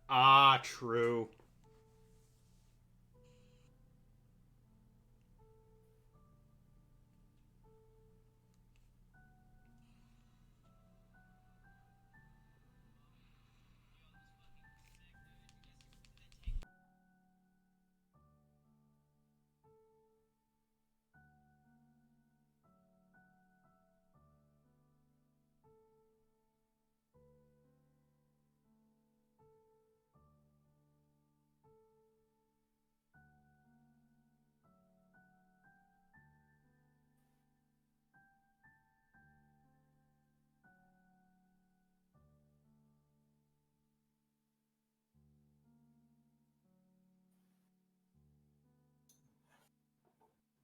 Ah, true.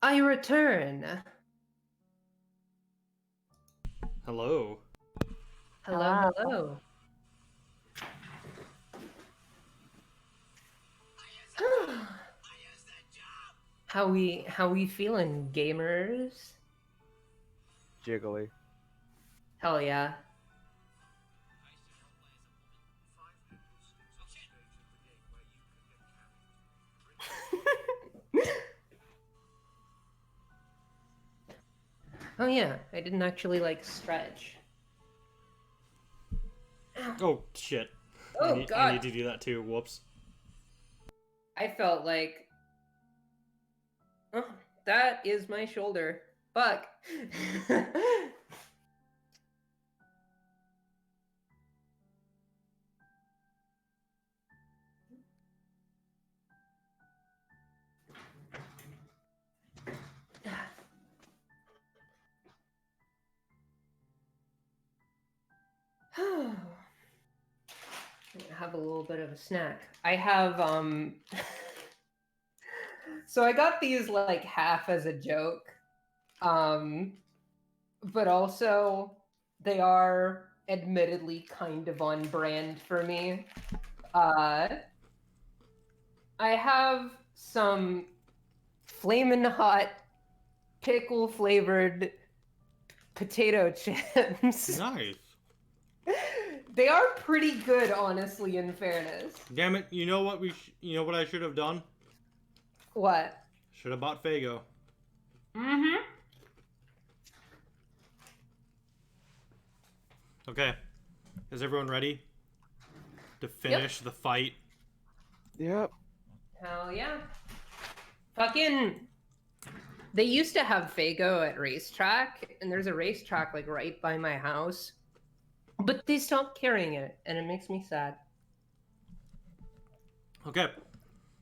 I return. Hello. Hello, Hello. hello. how we feeling, gamers? Jiggly. Hell yeah. Oh yeah, I didn't actually like stretch. Oh shit. I Oh need I need god. to do that too. Whoops. I felt like oh, that is my shoulder. Fuck. Have a little bit of a snack. I have so I got these like half as a joke. Um but also they are admittedly kind of on brand for me. Uh I have some flamin' hot pickle flavored potato chips. Nice. They are pretty good, honestly, in fairness. Damn it! You know what you know what I should have done? What? Should have bought Fago. Mm-hmm. Okay. Is everyone ready to Yep. finish the fight? Yep. Hell yeah. Fucking they used to have Fago at racetrack, and there's a racetrack like right by my house. But they stopped carrying it, and it makes me sad. Okay.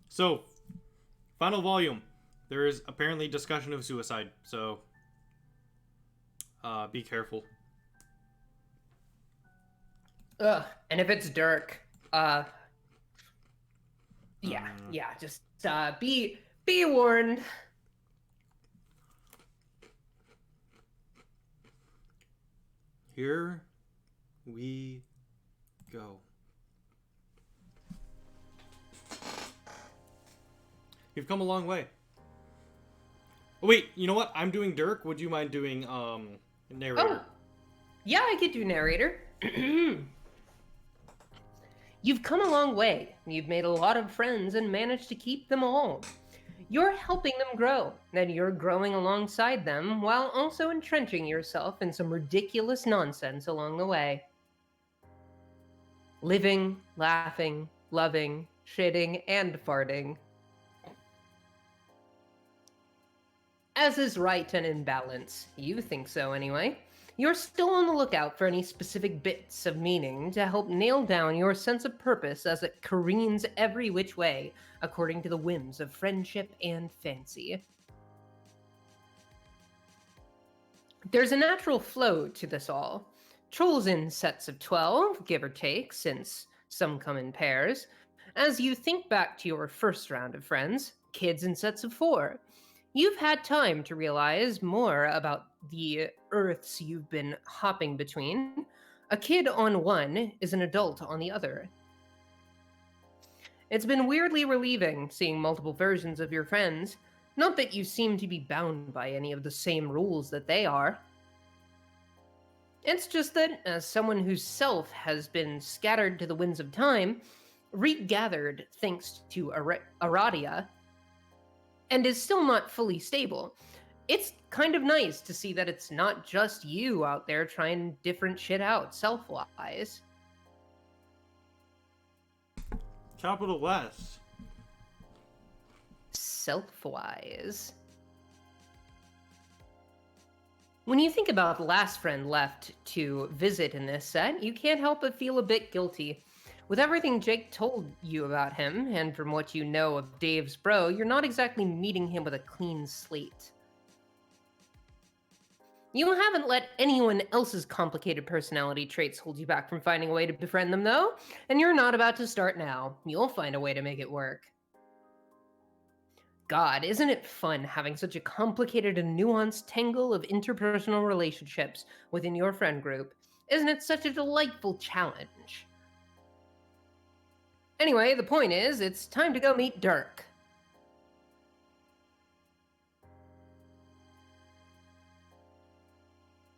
So, final volume. There is apparently discussion of suicide, so be careful. Ugh. And if it's Dirk, uh yeah, Mm. yeah, just be warned. Here we go. You've come a long way. Oh, wait, you know what? I'm doing Dirk. Would you mind doing narrator? Oh, yeah, I could do narrator. You've come a long way. You've made a lot of friends and managed to keep them all. You're helping them grow, and you're growing alongside them while also entrenching yourself in some ridiculous nonsense along the way. Living, laughing, loving, shitting, and farting. As is right and in balance. You think so, anyway. You're still on the lookout for any specific bits of meaning to help nail down your sense of purpose as it careens every which way, according to the whims of friendship and fancy. There's a natural flow to this all. Trolls in sets of 12, give or take, since some come in pairs. As you think back to your first round of friends, kids in sets of 4. You've had time to realize more about the Earths you've been hopping between. A kid on one is an adult on the other. It's been weirdly relieving seeing multiple versions of your friends. Not that you seem to be bound by any of the same rules that they are. It's just that, as someone whose self has been scattered to the winds of time, regathered thanks to Aradia, and is still not fully stable. It's kind of nice to see that it's not just you out there trying different shit out self-wise. Capital S. Self-wise. When you think about the last friend left to visit in this set, you can't help but feel a bit guilty. With everything Jake told you about him, and from what you know of Dave's bro, you're not exactly meeting him with a clean slate. You haven't let anyone else's complicated personality traits hold you back from finding a way to befriend them, though, and you're not about to start now. You'll find a way to make it work. God, isn't it fun having such a complicated and nuanced tangle of interpersonal relationships within your friend group? Isn't it such a delightful challenge? Anyway, the point is, it's time to go meet Dirk.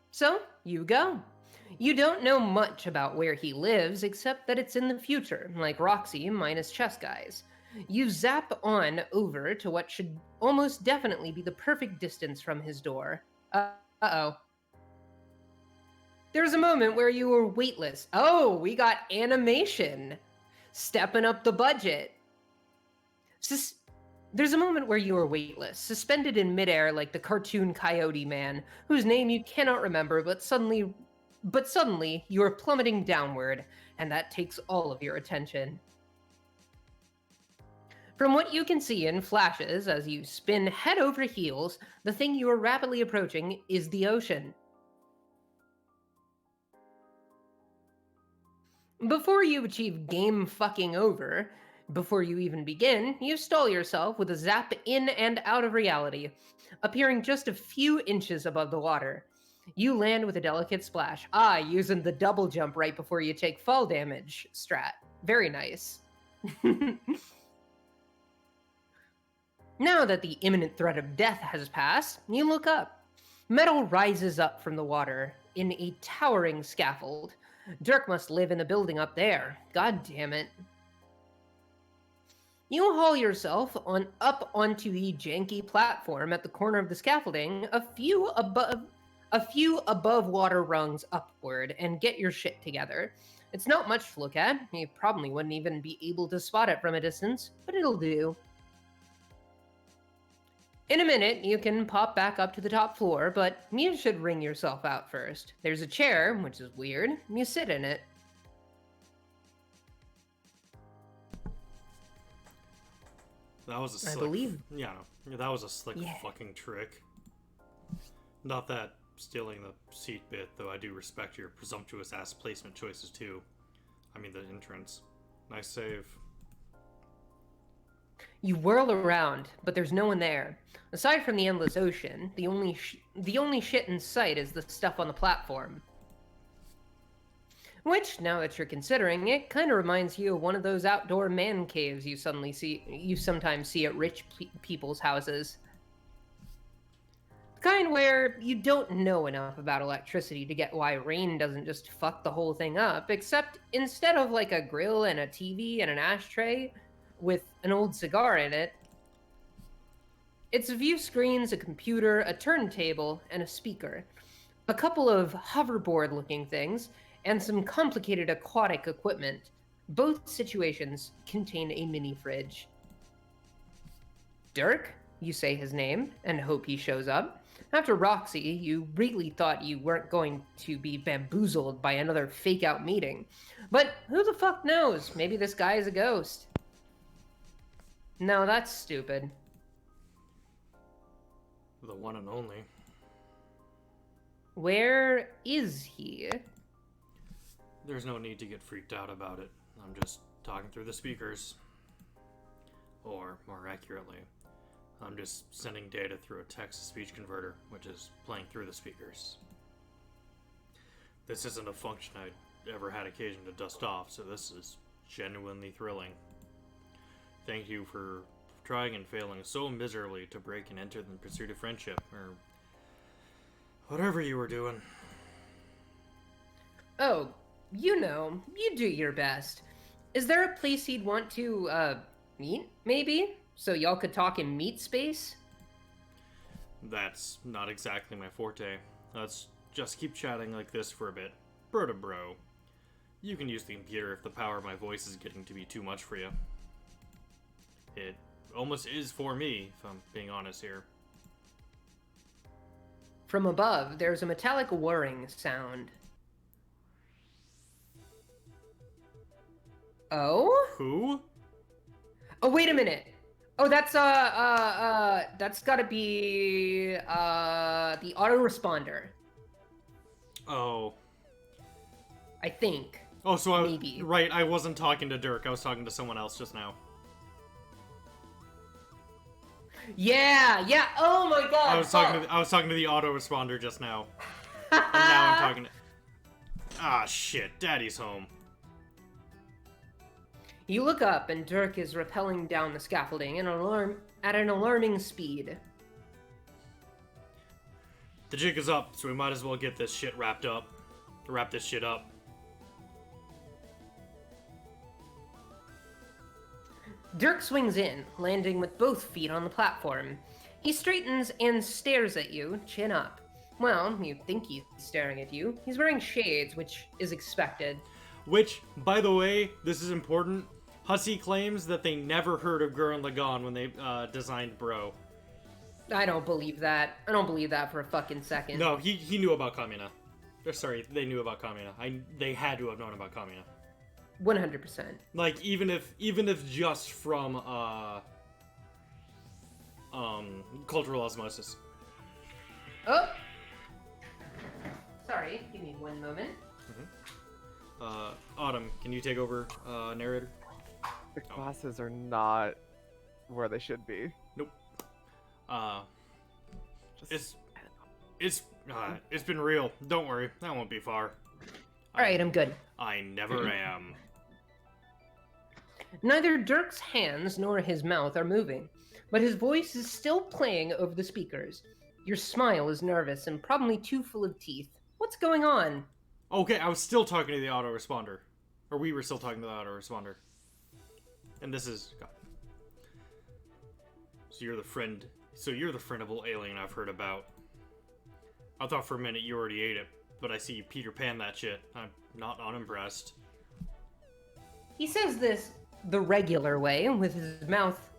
So, you go. You don't know much about where he lives, except that it's in the future, like Roxy minus chess guys. You zap on over to what should almost definitely be the perfect distance from his door. Uh-oh. There's a moment where you were weightless. Oh, we got animation. Stepping up the budget. There's a moment where you are weightless, suspended in midair like the cartoon Coyote Man, whose name you cannot remember, but suddenly you are plummeting downward, and that takes all of your attention. From what you can see in flashes as you spin head over heels, the thing you are rapidly approaching is the ocean. Before you achieve game fucking over, before you even begin, you stall yourself with a zap in and out of reality, appearing just a few inches above the water. You land with a delicate splash. Using the double jump right before you take fall damage strat. Very nice. Now that the imminent threat of death has passed, you look up. Metal rises up from the water in a towering scaffold. Dirk must live in the building up there. God damn it. You haul yourself up onto the janky platform at the corner of the scaffolding, a few above water rungs upward, and get your shit together. It's not much to look at. You probably wouldn't even be able to spot it from a distance, but it'll do. In a minute, you can pop back up to the top floor, but you should wring yourself out first. There's a chair, which is weird. You sit in it. That was a slick... I believe... Yeah, no. That was a slick Yeah. fucking trick. Not that stealing the seat bit, though I do respect your presumptuous-ass placement choices, too. I mean, the entrance. Nice save. You whirl around, but there's no one there. Aside from the endless ocean, the only shit in sight is the stuff on the platform. Which, now that you're considering it, kind of reminds you of one of those outdoor man caves you sometimes see at rich people's houses. The kind where you don't know enough about electricity to get why rain doesn't just fuck the whole thing up, except instead of like a grill and a TV and an ashtray with an old cigar in it, it's a few screens, a computer, a turntable, and a speaker. A couple of hoverboard-looking things, and some complicated aquatic equipment. Both situations contain a mini fridge. Dirk, you say his name, and hope he shows up. After Roxy, you really thought you weren't going to be bamboozled by another fake-out meeting. But who the fuck knows? Maybe this guy is a ghost. No, that's stupid. The one and only. Where is he? There's no need to get freaked out about it. I'm just talking through the speakers. Or, more accurately, I'm just sending data through a text-to-speech converter, which is playing through the speakers. This isn't a function I'd ever had occasion to dust off, so this is genuinely thrilling. Thank you for trying and failing so miserably to break and enter the pursuit of friendship, or whatever you were doing. Oh, you know, you do your best. Is there a place he'd want to, meet, maybe? So y'all could talk in meat space? That's not exactly my forte. Let's just keep chatting like this for a bit. Bro to bro. You can use the computer if the power of my voice is getting to be too much for you. It almost is for me, if I'm being honest here. From above, there's a metallic whirring sound. Oh? Who? Oh, wait a minute. Oh, that's gotta be, the autoresponder, Oh. I think. Oh, so I Maybe. right, I wasn't talking to Dirk, I was talking to someone else just now. Yeah, oh my god! I was talking to the autoresponder just now. And now I'm talking to... Ah, shit, Daddy's home. You look up, and Dirk is rappelling down the scaffolding at an alarming speed. The jig is up, so we might as well get this shit wrapped up. Wrap this shit up. Dirk swings in, landing with both feet on the platform. He straightens and stares at you, chin up. Well, you think he's staring at you. He's wearing shades, which is expected. Which, by the way, this is important. Hussey claims that they never heard of Gurren Lagann when they designed Bro. I don't believe that. I don't believe that for a fucking second. No, he knew about Kamina. Or, sorry, they knew about Kamina. They had to have known about Kamina. 100%. Like, even if just from cultural osmosis. Oh! Sorry, give me one moment. Autumn, can you take over narrator? The classes are not where they should be. Nope. Just, It's been real. Don't worry, that won't be far. Alright, I'm good. I never am. Neither Dirk's hands nor his mouth are moving, but his voice is still playing over the speakers. Your smile is nervous and probably too full of teeth. What's going on? Okay, I was still talking to the autoresponder. Or we were still talking to the autoresponder. And this is... God. So you're the friend friendable alien I've heard about. I thought for a minute you already ate it, but I see you Peter Pan that shit. I'm not unimpressed. He says this the regular way with his mouth,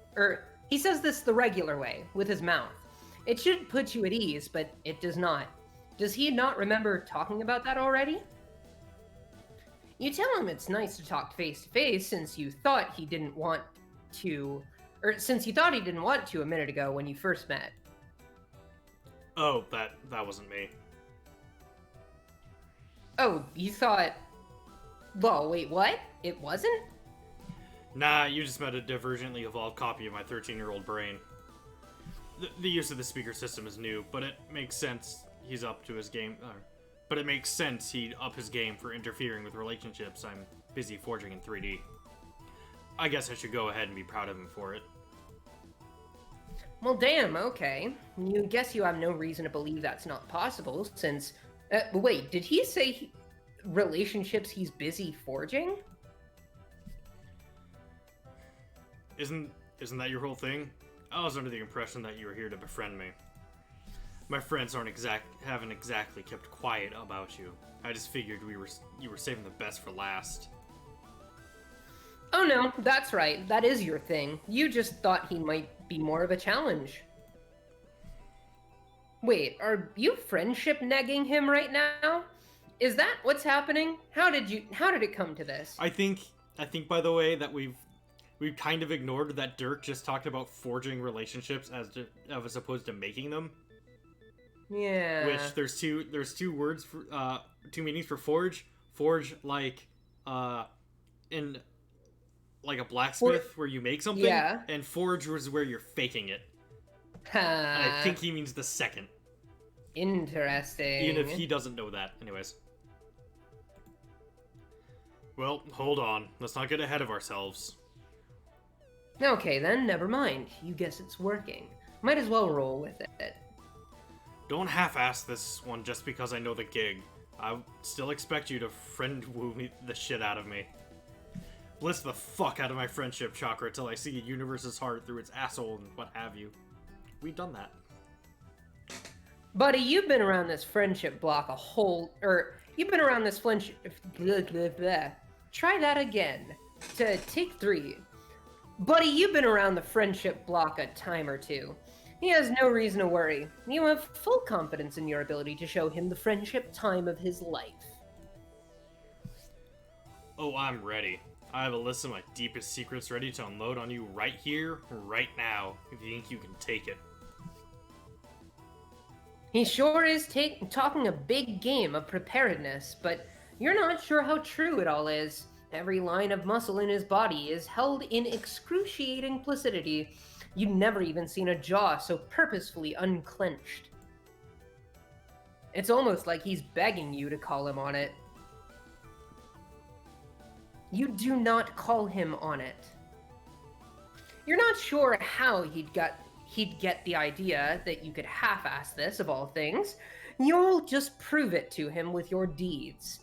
he says this the regular way with his mouth. It should put you at ease, but it does not. Does he not remember talking about that already? You tell him it's nice to talk face to face since you thought he didn't want to, since you thought he didn't want to a minute ago when you first met. Oh, that wasn't me. Oh, you thought... Well, wait, what? It wasn't? Nah, you just met a divergently evolved copy of my 13-year-old brain. The use of the speaker system is new, but it makes sense he's up to his game. But it makes sense he'd up his game for interfering with relationships I'm busy forging in 3D. I guess I should go ahead and be proud of him for it. Well, damn, okay. You guess you have no reason to believe that's not possible, since... wait, did he say relationships he's busy forging? Isn't that your whole thing? I was under the impression that you were here to befriend me. My friends haven't exactly kept quiet about you. I just figured you were saving the best for last. Oh no, that's right. That is your thing. You just thought he might be more of a challenge. Wait, are you friendship negging him right now? Is that what's happening? How did it come to this? I think by the way that we've kind of ignored that Dirk just talked about forging relationships as opposed to making them. Yeah. Which there's two words for two meanings for forge. Forge like in like a blacksmith where you make something. Yeah. And forge was where you're faking it. And I think he means the second. Interesting. Even if he doesn't know that. Anyways. Well, hold on. Let's not get ahead of ourselves. Okay then, never mind. You guess it's working. Might as well roll with it. Don't half-ass this one just because I know the gig. I still expect you to friend woo the shit out of me. bliss the fuck out of my friendship chakra till I see a universe's heart through its asshole and what have you. We've done that. Buddy, you've been around this friendship block you've been around this friendship... Blah, blah, blah. Try that again. To take 3. Buddy, you've been around the friendship block a time or two. He has no reason to worry. You have full confidence in your ability to show him the friendship time of his life. Oh, I'm ready. I have a list of my deepest secrets ready to unload on you right here, right now, if you think you can take it. He sure is talking a big game of preparedness, but you're not sure how true it all is. Every line of muscle in his body is held in excruciating placidity. You've never even seen a jaw so purposefully unclenched. It's almost like he's begging you to call him on it. You do not call him on it. You're not sure how he'd get the idea that you could half-ass this, of all things. You'll just prove it to him with your deeds.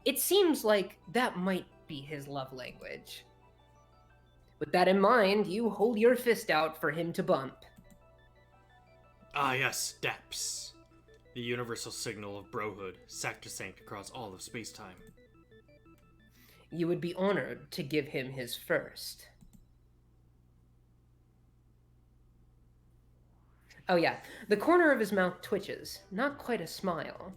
It seems like that might be his love language. With that in mind, you hold your fist out for him to bump. Ah yes, steps. The universal signal of brohood, sacrosanct across all of space-time. You would be honored to give him his first. Oh yeah, the corner of his mouth twitches, not quite a smile.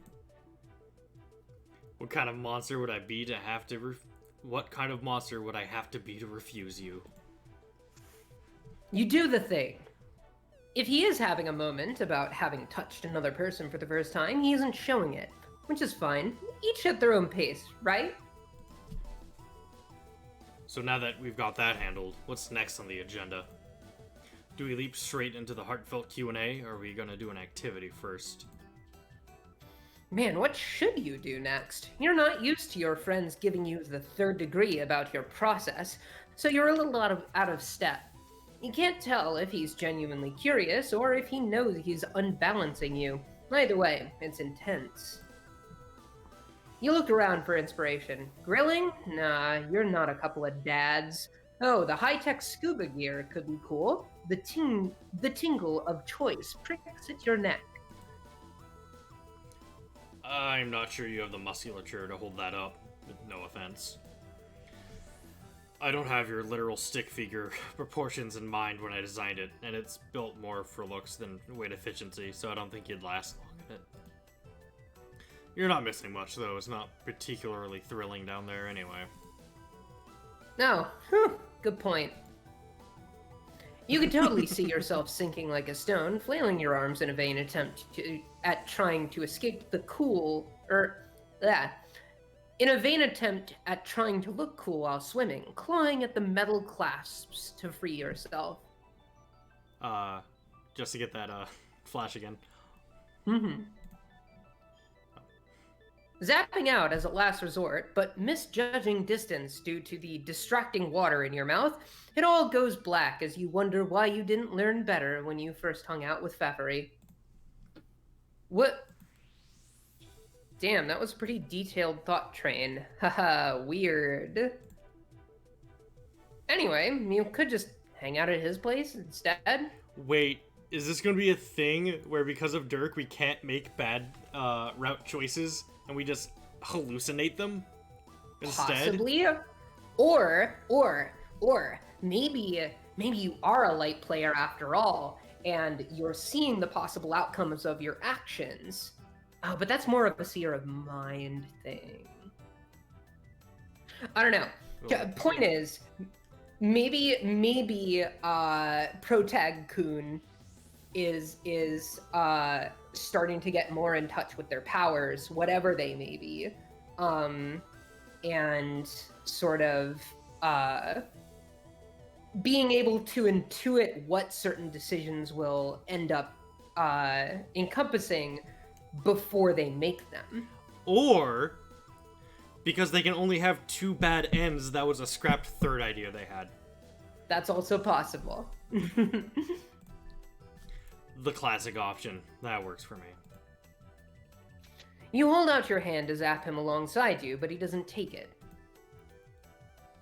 What kind of monster would I be to have to What kind of monster would I have to be to refuse you? You do the thing. If he is having a moment about having touched another person for the first time, he isn't showing it, which is fine. Each at their own pace, right? So now that we've got that handled, what's next on the agenda? Do we leap straight into the heartfelt Q&A, or are we gonna do an activity first? Man, what should you do next? You're not used to your friends giving you the 3rd degree about your process, so you're a little out of step. You can't tell if he's genuinely curious or if he knows he's unbalancing you. Either way, it's intense. You look around for inspiration. Grilling? Nah, you're not a couple of dads. Oh, the high-tech scuba gear could be cool. The tingle of choice pricks at your neck. I'm not sure you have the musculature to hold that up, no offense. I don't have your literal stick figure proportions in mind when I designed it, and it's built more for looks than weight efficiency, so I don't think you'd last long in it. You're not missing much, though. It's not particularly thrilling down there anyway. No, good point. You could totally see yourself sinking like a stone, flailing your arms in a vain attempt at trying to escape the in a vain attempt at trying to look cool while swimming, clawing at the metal clasps to free yourself. Just to get that, flash again. Mm-hmm. Zapping out as a last resort, but misjudging distance due to the distracting water in your mouth, it all goes black as you wonder why you didn't learn better when you first hung out with Pfeffery. What? Damn, that was a pretty detailed thought train. Haha, weird. Anyway, you could just hang out at his place instead. Wait, is this gonna be a thing where because of Dirk we can't make bad route choices and we just hallucinate them instead? Possibly. Or maybe you are a light player after all, and you're seeing the possible outcomes of your actions. Oh, but that's more of a seer of mind thing. I don't know. Oh. Point is, maybe Protag-kun is starting to get more in touch with their powers, whatever they may be, and sort of being able to intuit what certain decisions will end up encompassing before they make them. Or because they can only have 2 bad ends, that was a scrapped 3rd idea they had. That's also possible. The classic option. That works for me. You hold out your hand to zap him alongside you, but he doesn't take it.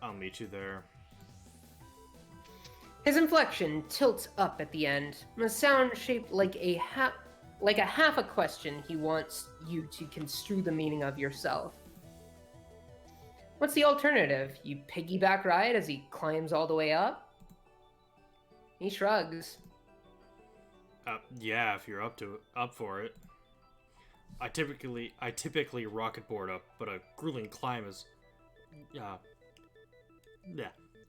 I'll meet you there. His inflection tilts up at the end, a sound shaped like a half a question he wants you to construe the meaning of yourself. What's the alternative? You piggyback ride as he climbs all the way up? He shrugs. Yeah, if you're up for it. I typically rocket board up, but a grueling climb is,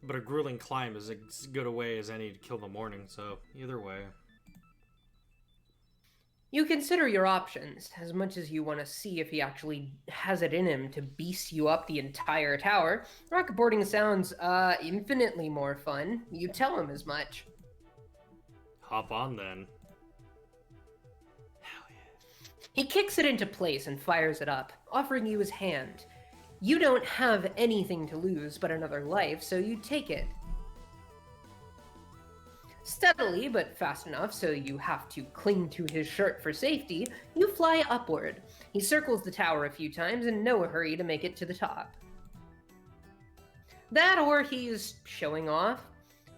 but a grueling climb is as good a way as any to kill the morning. So either way. You consider your options, as much as you want to see if he actually has it in him to beast you up the entire tower. Rocketboarding sounds, infinitely more fun. You tell him as much. Hop on then. Hell yeah. He kicks it into place and fires it up, offering you his hand. You don't have anything to lose but another life, so you take it. Steadily, but fast enough so you have to cling to his shirt for safety, you fly upward. He circles the tower a few times in no hurry to make it to the top. That or he's showing off.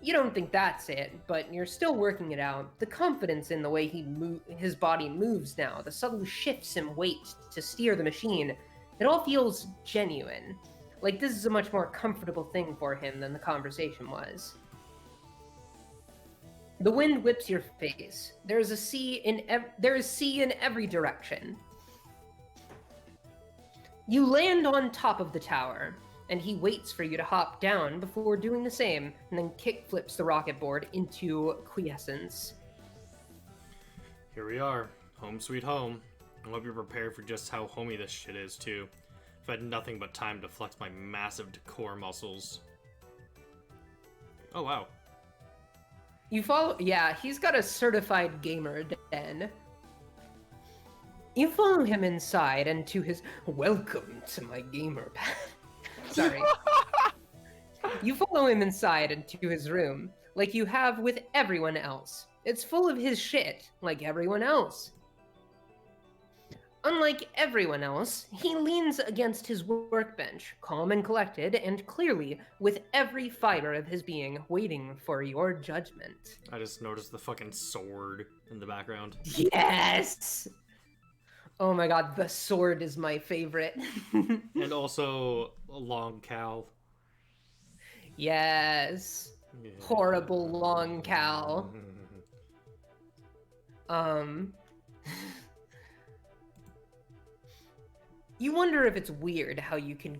You don't think that's it, but you're still working it out. The confidence in the way his body moves now, the subtle shifts in weight to steer the machine, it all feels genuine. Like this is a much more comfortable thing for him than the conversation was. The wind whips your face. There is sea in every direction. You land on top of the tower, and he waits for you to hop down before doing the same, and then kick flips the rocket board into quiescence. Here we are, home sweet home. I hope you're prepared for just how homey this shit is too. I've had nothing but time to flex my massive core muscles. Oh wow. You follow, yeah, he's got a certified gamer den. You follow him inside and to his, welcome to my gamer pad. Sorry. You follow him inside and to his room, like you have with everyone else. It's full of his shit, like everyone else. Unlike everyone else, he leans against his workbench, calm and collected, and clearly, with every fiber of his being, waiting for your judgment. I just noticed the fucking sword in the background. Yes! Oh my god, the sword is my favorite. And also a long cowl. Yes. Yeah. Horrible long cowl. You wonder if it's weird how you can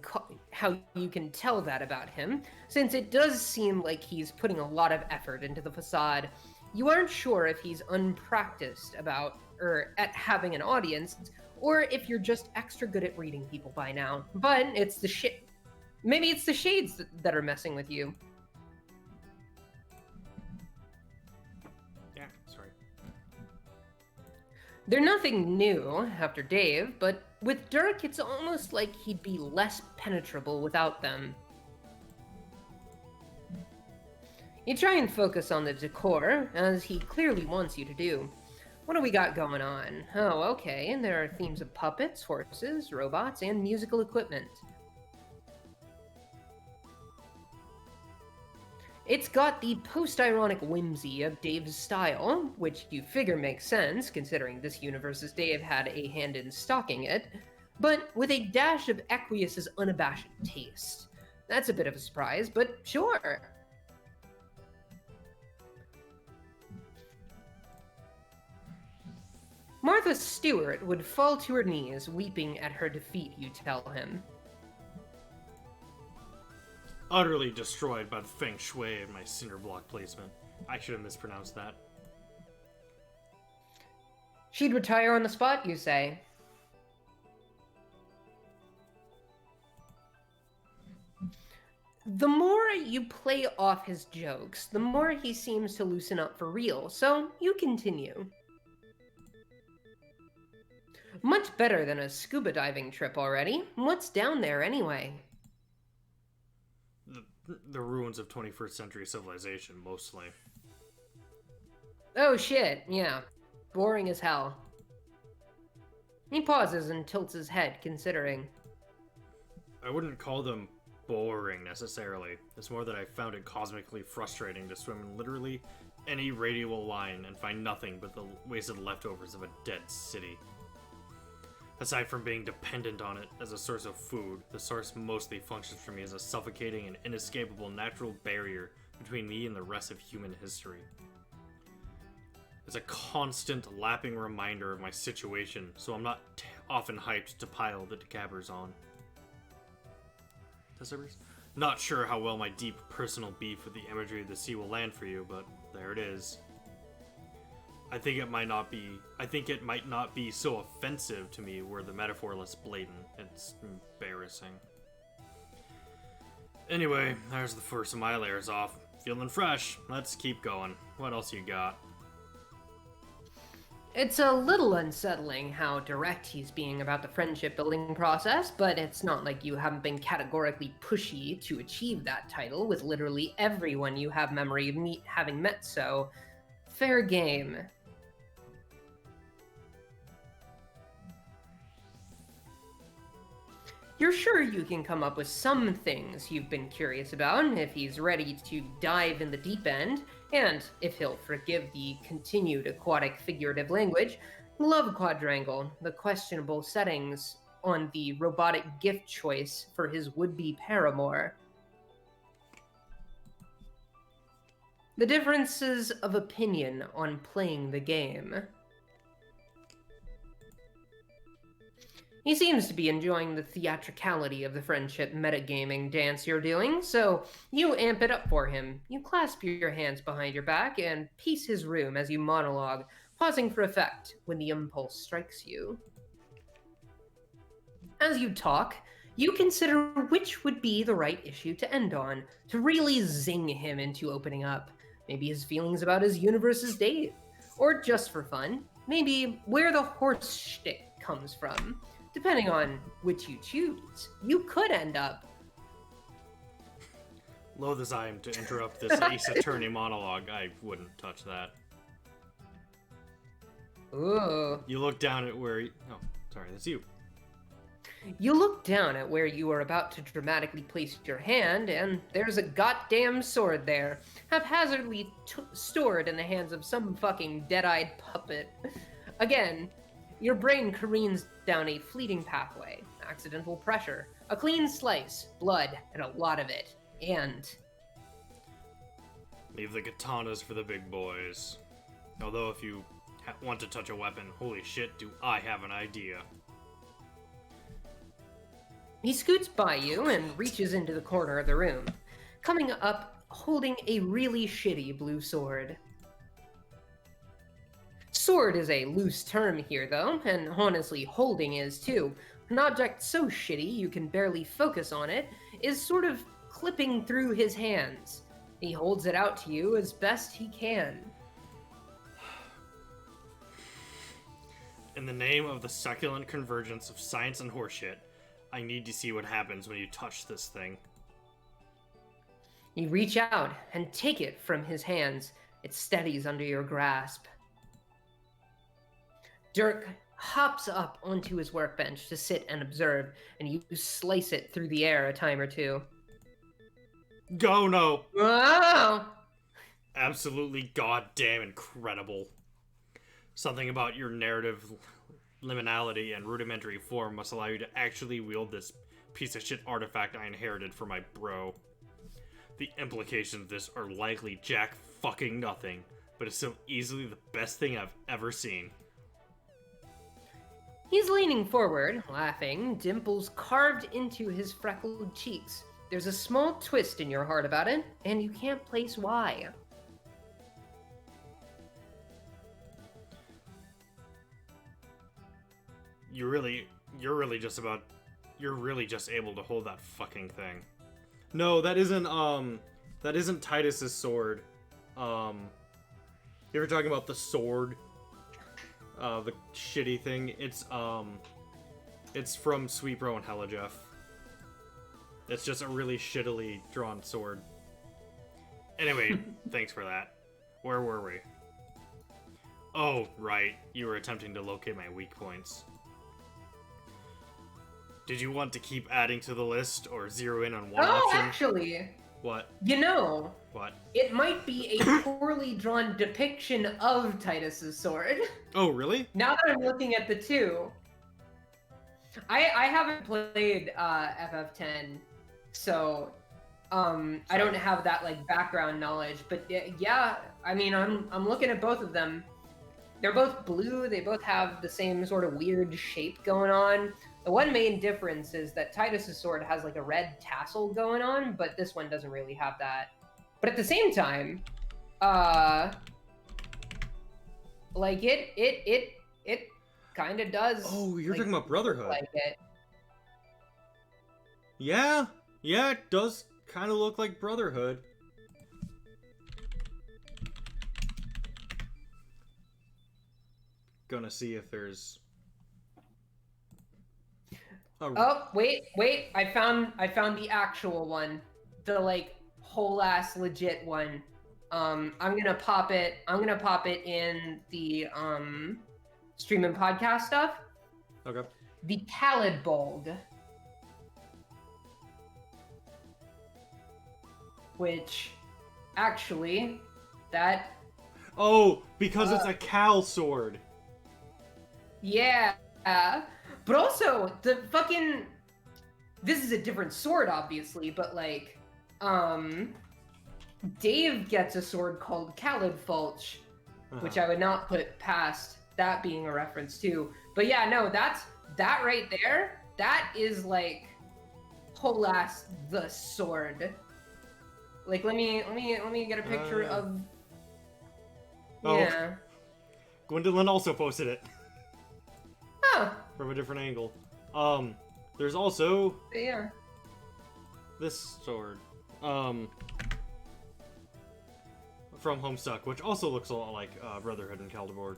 tell that about him, since it does seem like he's putting a lot of effort into the facade. You aren't sure if he's unpracticed at having an audience, or if you're just extra good at reading people by now. But it's the shit. Maybe it's the shades that are messing with you. Yeah, sorry. They're nothing new after Dave, but with Dirk, it's almost like he'd be less penetrable without them. You try and focus on the decor, as he clearly wants you to do. What do we got going on? Oh, okay, and there are themes of puppets, horses, robots, and musical equipment. It's got the post-ironic whimsy of Dave's style, which you figure makes sense, considering this universe's Dave had a hand in stalking it, but with a dash of Equius's unabashed taste. That's a bit of a surprise, but sure. Martha Stewart would fall to her knees, weeping at her defeat, you tell him. Utterly destroyed by the feng shui of my cinder block placement. I should have mispronounced that. She'd retire on the spot, you say? The more you play off his jokes, the more he seems to loosen up for real, so you continue. Much better than a scuba diving trip already. What's down there anyway? The ruins of 21st century civilization, mostly. Oh shit, yeah. Boring as hell. He pauses and tilts his head, considering. I wouldn't call them boring necessarily. It's more that I found it cosmically frustrating to swim in literally any radial line and find nothing but the wasted leftovers of a dead city. Aside from being dependent on it as a source of food, the source mostly functions for me as a suffocating and inescapable natural barrier between me and the rest of human history. It's a constant lapping reminder of my situation, so I'm not often hyped to pile the decabbers on. Not sure how well my deep personal beef with the imagery of the sea will land for you, but there it is. I think it might not be so offensive to me were the metaphor less blatant. It's embarrassing. Anyway, there's the first of my layers off. Feeling fresh. Let's keep going. What else you got? It's a little unsettling how direct he's being about the friendship building process, but it's not like you haven't been categorically pushy to achieve that title with literally everyone you have memory of having met, so fair game. You're sure you can come up with some things you've been curious about if he's ready to dive in the deep end, and if he'll forgive the continued aquatic figurative language. Love quadrangle, the questionable settings on the robotic gift choice for his would-be paramour. The differences of opinion on playing the game. He seems to be enjoying the theatricality of the friendship metagaming dance you're doing, so you amp it up for him. You clasp your hands behind your back and pace his room as you monologue, pausing for effect when the impulse strikes you. As you talk, you consider which would be the right issue to end on, to really zing him into opening up. Maybe his feelings about his universe's date, or just for fun, maybe where the horse shtick comes from. Depending on which you choose, you could end up... Loath as I am to interrupt this Ace Attorney monologue, I wouldn't touch that. Ooh. You look down at where... Oh, sorry, that's you. You look down at where you are about to dramatically place your hand, and there's a goddamn sword there, haphazardly stored in the hands of some fucking dead-eyed puppet. Again, your brain careens down a fleeting pathway, accidental pressure, a clean slice, blood, and a lot of it, and... Leave the katanas for the big boys. Although if you want to touch a weapon, holy shit, do I have an idea. He scoots by you and reaches into the corner of the room, coming up holding a really shitty blue sword. Sword is a loose term here, though, and honestly, holding is too. An object so shitty you can barely focus on it is sort of clipping through his hands. He holds it out to you as best he can. In the name of the succulent convergence of science and horseshit, I need to see what happens when you touch this thing. You reach out and take it from his hands. It steadies under your grasp. Dirk hops up onto his workbench to sit and observe, and you slice it through the air a time or two. Go no! Wow! Absolutely goddamn incredible. Something about your narrative liminality and rudimentary form must allow you to actually wield this piece of shit artifact I inherited from my bro. The implications of this are likely jack fucking nothing, but it's so easily the best thing I've ever seen. He's leaning forward, laughing, dimples carved into his freckled cheeks. There's a small twist in your heart about it, and you can't place why. You're really just able to hold that fucking thing. No, that isn't Titus's sword. You ever talking about the sword? The shitty thing. It's from Sweet Bro and Hella Jeff. It's just a really shittily drawn sword. Anyway, thanks for that. Where were we? Oh, right. You were attempting to locate my weak points. Did you want to keep adding to the list or zero in on one Oh, option? actually, What? you know, What? it might be a poorly drawn depiction of Titus's sword. Oh, really? Now that I'm looking at the two, I haven't played FF10, so I don't have that like background knowledge. But yeah, I mean, I'm looking at both of them. They're both blue. They both have the same sort of weird shape going on. The one main difference is that Titus's sword has like a red tassel going on, but this one doesn't really have that. But at the same time, like it kind of does. Oh, you're like, talking about Brotherhood. look like it. Yeah, it does kind of look like Brotherhood. Gonna see if there's. Oh, wait! I found the actual one, the like whole ass legit one. I'm gonna pop it in the stream and podcast stuff. Okay. The Pallid Bulg, which actually that Oh, because it's a Cal sword. yeah, but also the fucking this is a different sword obviously, but like Dave gets a sword called Khalid Fulch, which I would not put past that being a reference to. But yeah, no, that right there, that is like whole ass the sword. Like let me get a picture of Oh. yeah. Gwendolyn also posted it Oh, from a different angle. There's also yeah. this sword. From Homestuck, which also looks a lot like Brotherhood and Caldeborg.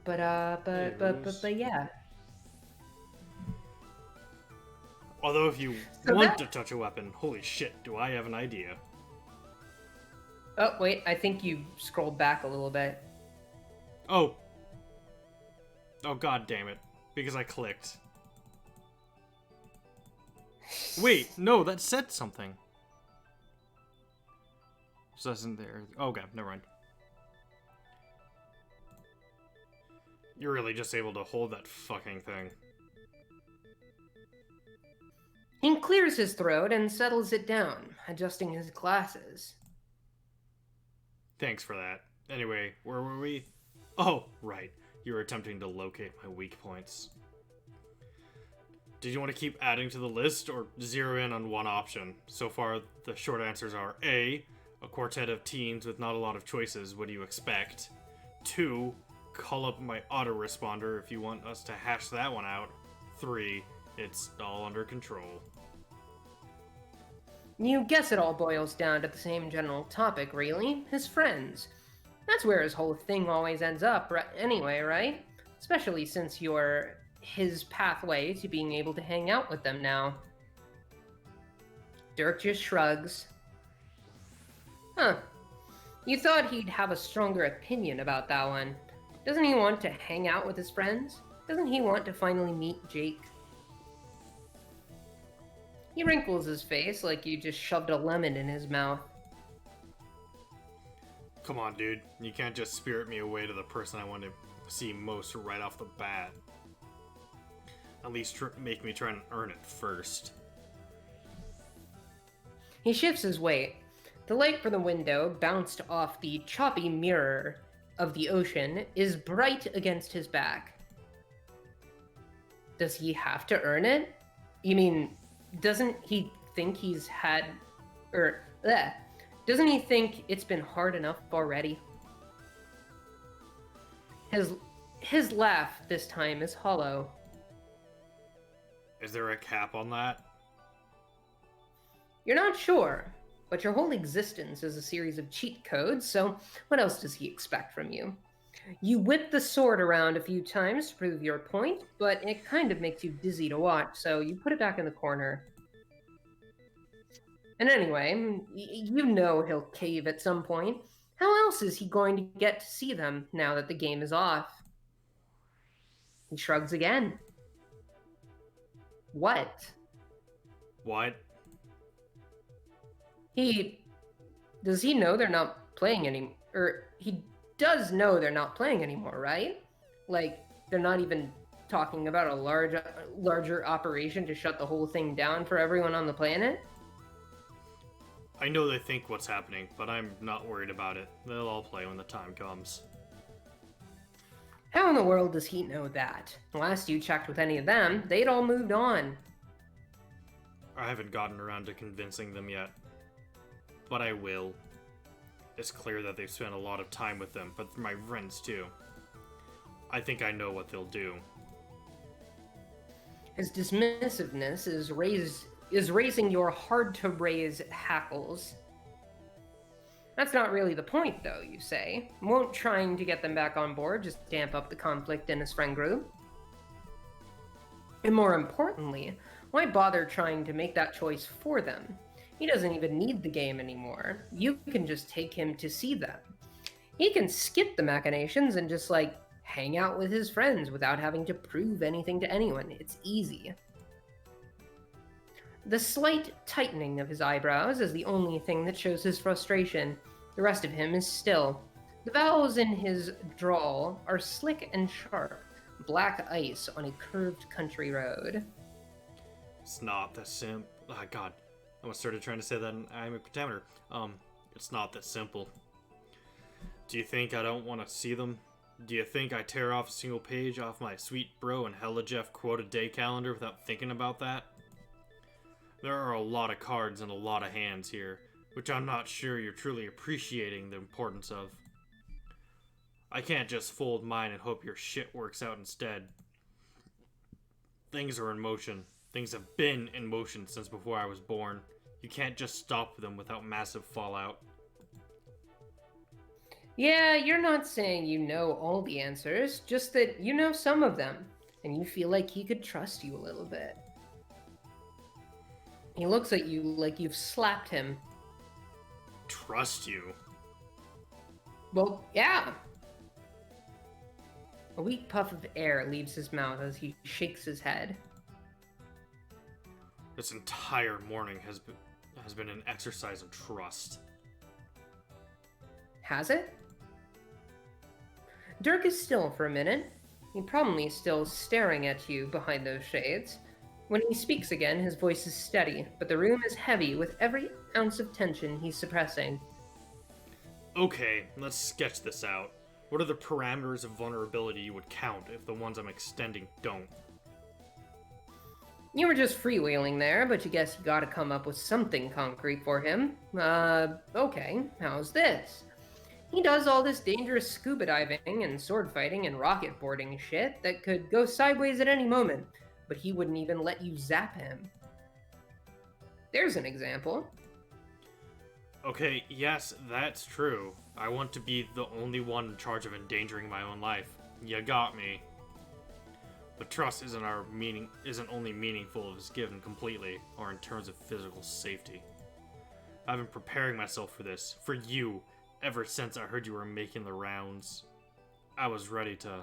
But yeah. Although if you So want to touch a weapon, holy shit, do I have an idea. Oh, wait, I think you scrolled back a little bit. Oh. Oh, god damn it. Because I clicked. Wait, no, that said something. Just isn't there. Oh, okay, never mind. You're really just able to hold that fucking thing. He clears his throat and settles it down, adjusting his glasses. Thanks for that. Anyway, where were we? Oh, right. You were attempting to locate my weak points. Did you want to keep adding to the list or zero in on one option? So far, the short answers are A, a quartet of teens with not a lot of choices, what do you expect? 2, call up my autoresponder if you want us to hash that one out. 3, it's all under control. You guess it all boils down to the same general topic, really. His friends. That's where his whole thing always ends up, anyway, right? Especially since you're his pathway to being able to hang out with them now. Dirk just shrugs. Huh. You thought he'd have a stronger opinion about that one. Doesn't he want to hang out with his friends? Doesn't he want to finally meet Jake? He wrinkles his face like you just shoved a lemon in his mouth. Come on, dude. You can't just spirit me away to the person I want to see most right off the bat. At least make me try and earn it first. He shifts his weight. The light from the window, bounced off the choppy mirror of the ocean, is bright against his back. Does he have to earn it? You mean, doesn't he think he's had... doesn't he think it's been hard enough already? His laugh this time is hollow. Is there a cap on that? You're not sure, but your whole existence is a series of cheat codes, so what else does he expect from you? You whip the sword around a few times to prove your point, but it kind of makes you dizzy to watch, so you put it back in the corner. And anyway, you know he'll cave at some point. How else is he going to get to see them now that the game is off? He shrugs again. What? What? Does he know they're not playing any or he does know they're not playing anymore, right? Like they're not even talking about a larger operation to shut the whole thing down for everyone on the planet? I know they think what's happening, but I'm not worried about it. They'll all play when the time comes. How in the world does he know that? Last you checked with any of them, they'd all moved on. I haven't gotten around to convincing them yet. But I will. It's clear that they've spent a lot of time with them, but my friends too. I think I know what they'll do. His dismissiveness is raising your hard-to-raise hackles. That's not really the point, though, you say. Won't trying to get them back on board just damp up the conflict in his friend group? And more importantly, why bother trying to make that choice for them? He doesn't even need the game anymore. You can just take him to see them. He can skip the machinations and just, hang out with his friends without having to prove anything to anyone. It's easy. The slight tightening of his eyebrows is the only thing that shows his frustration. The rest of him is still. The vowels in his drawl are slick and sharp, black ice on a curved country road. It's not that simple. Oh, God. I almost started trying to say that in iambic pentameter. It's not that simple. Do you think I don't want to see them? Do you think I tear off a single page off my Sweet Bro and Hella Jeff quoted day calendar without thinking about that? There are a lot of cards and a lot of hands here, which I'm not sure you're truly appreciating the importance of. I can't just fold mine and hope your shit works out instead. Things are in motion. Things have been in motion since before I was born. You can't just stop them without massive fallout. Yeah, you're not saying you know all the answers, just that you know some of them, and you feel like he could trust you a little bit. He looks at you like you've slapped him. Trust you? Well, yeah. A weak puff of air leaves his mouth as he shakes his head. This entire morning has been an exercise in trust. Has it? Dirk is still for a minute. He probably still staring at you behind those shades. When he speaks again, his voice is steady, but the room is heavy with every ounce of tension he's suppressing. Okay, let's sketch this out. What are the parameters of vulnerability you would count if the ones I'm extending don't? You were just freewheeling there, but you guess you gotta come up with something concrete for him. Okay, how's this? He does all this dangerous scuba diving and sword fighting and rocket boarding shit that could go sideways at any moment, but he wouldn't even let you zap him. There's an example. Okay, yes, that's true. I want to be the only one in charge of endangering my own life. You got me. But trust isn't only meaningful if it's given completely, or in terms of physical safety. I've been preparing myself for this, for you, ever since I heard you were making the rounds. I was ready to...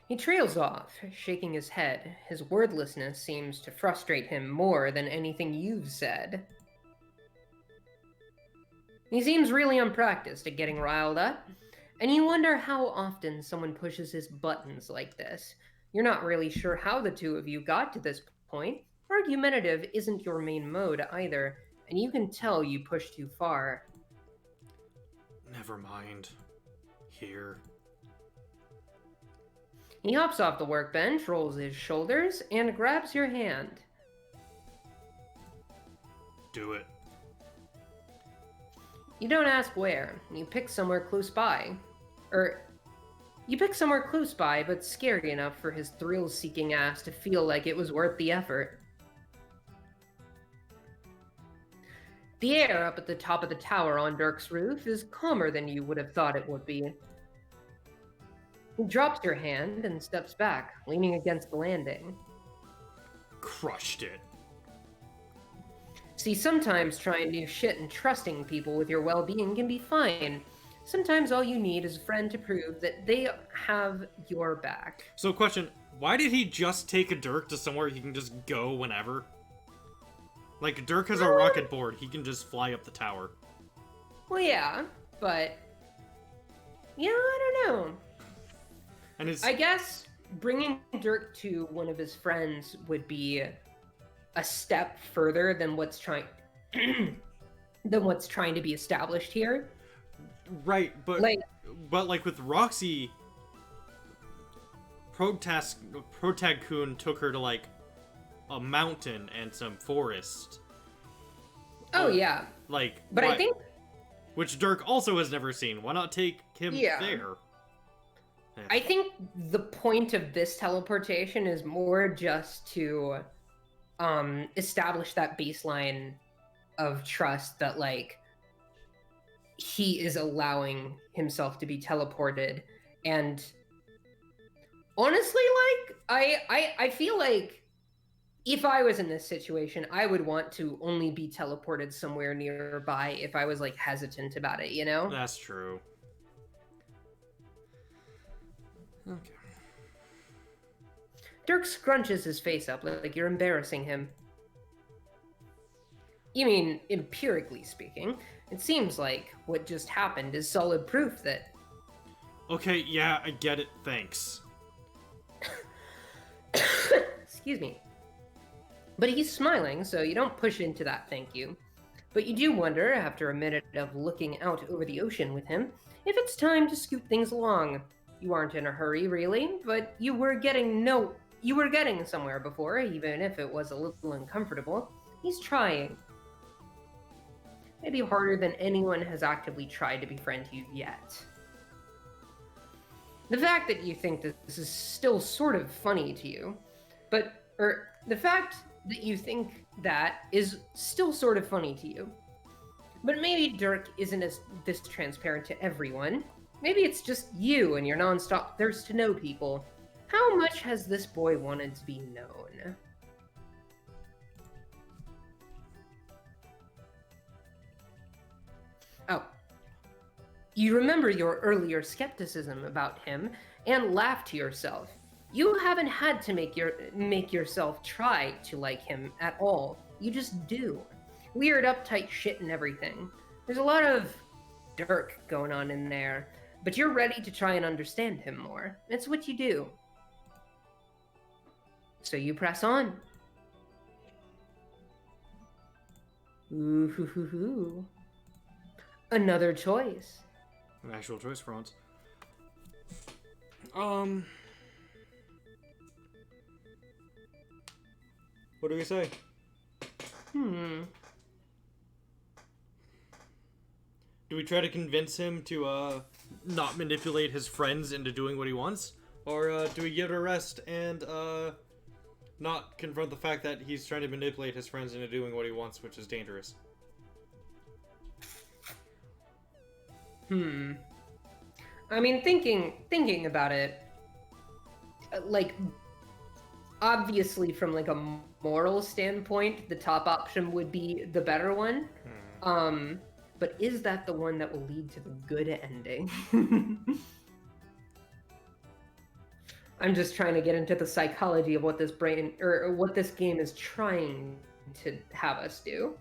He trails off, shaking his head. His wordlessness seems to frustrate him more than anything you've said. He seems really unpracticed at getting riled up, and you wonder how often someone pushes his buttons like this. You're not really sure how the two of you got to this point. Argumentative isn't your main mode either, and you can tell you pushed too far. Never mind. Here. He hops off the workbench, rolls his shoulders, and grabs your hand. Do it. You don't ask where. You pick somewhere close by. You pick somewhere close by, but scary enough for his thrill-seeking ass to feel like it was worth the effort. The air up at the top of the tower on Dirk's roof is calmer than you would have thought it would be. He drops your hand and steps back, leaning against the landing. Crushed it. See, sometimes trying new shit and trusting people with your well-being can be fine. Sometimes all you need is a friend to prove that they have your back. So, question: why did he just take a Dirk to somewhere he can just go whenever? Like, Dirk has a rocket board; he can just fly up the tower. Well, yeah, but yeah, I don't know. And his I guess bringing Dirk to one of his friends would be a step further than what's trying to be established here. right, but Like, like with Roxy, Protag-kun took her to like a mountain and some forest. oh yeah, Like, but why- I think which Dirk also has never seen. Why not take him Yeah. there? I think the point of this teleportation is more just to establish that baseline of trust that like he is allowing himself to be teleported. And honestly, like I feel like if I was in this situation, I would want to only be teleported somewhere nearby if I was like hesitant about it, you know? That's true. Okay. Dirk scrunches his face up like you're embarrassing him. You mean, empirically speaking, it seems like what just happened is solid proof that... Okay, yeah, I get it. Thanks. Excuse me. But he's smiling, so you don't push into that thank you. But you do wonder, after a minute of looking out over the ocean with him, if it's time to scoot things along. You aren't in a hurry, really, but you were getting somewhere before, even if it was a little uncomfortable. He's trying. Maybe harder than anyone has actively tried to befriend you yet. The fact that you think that this is still sort of funny to you, the fact that you think that is still sort of funny to you. But maybe Dirk isn't this transparent to everyone. Maybe it's just you and your nonstop thirst to know people. How much has this boy wanted to be known? Oh. You remember your earlier skepticism about him and laugh to yourself. You haven't had to make yourself try to like him at all. You just do. Weird uptight shit and everything. There's a lot of Dirk going on in there, but you're ready to try and understand him more. It's what you do. So you press on. Ooh hoo hoo hoo. Another choice. An actual choice for once. What do we say? Hmm. Do we try to convince him to not manipulate his friends into doing what he wants? Or do we give it a rest and not confront the fact that he's trying to manipulate his friends into doing what he wants, which is dangerous? I mean, thinking about it, like, obviously from like a moral standpoint, the top option would be the better one. But is that the one that will lead to the good ending? I'm just trying to get into the psychology of what this what this game is trying to have us do.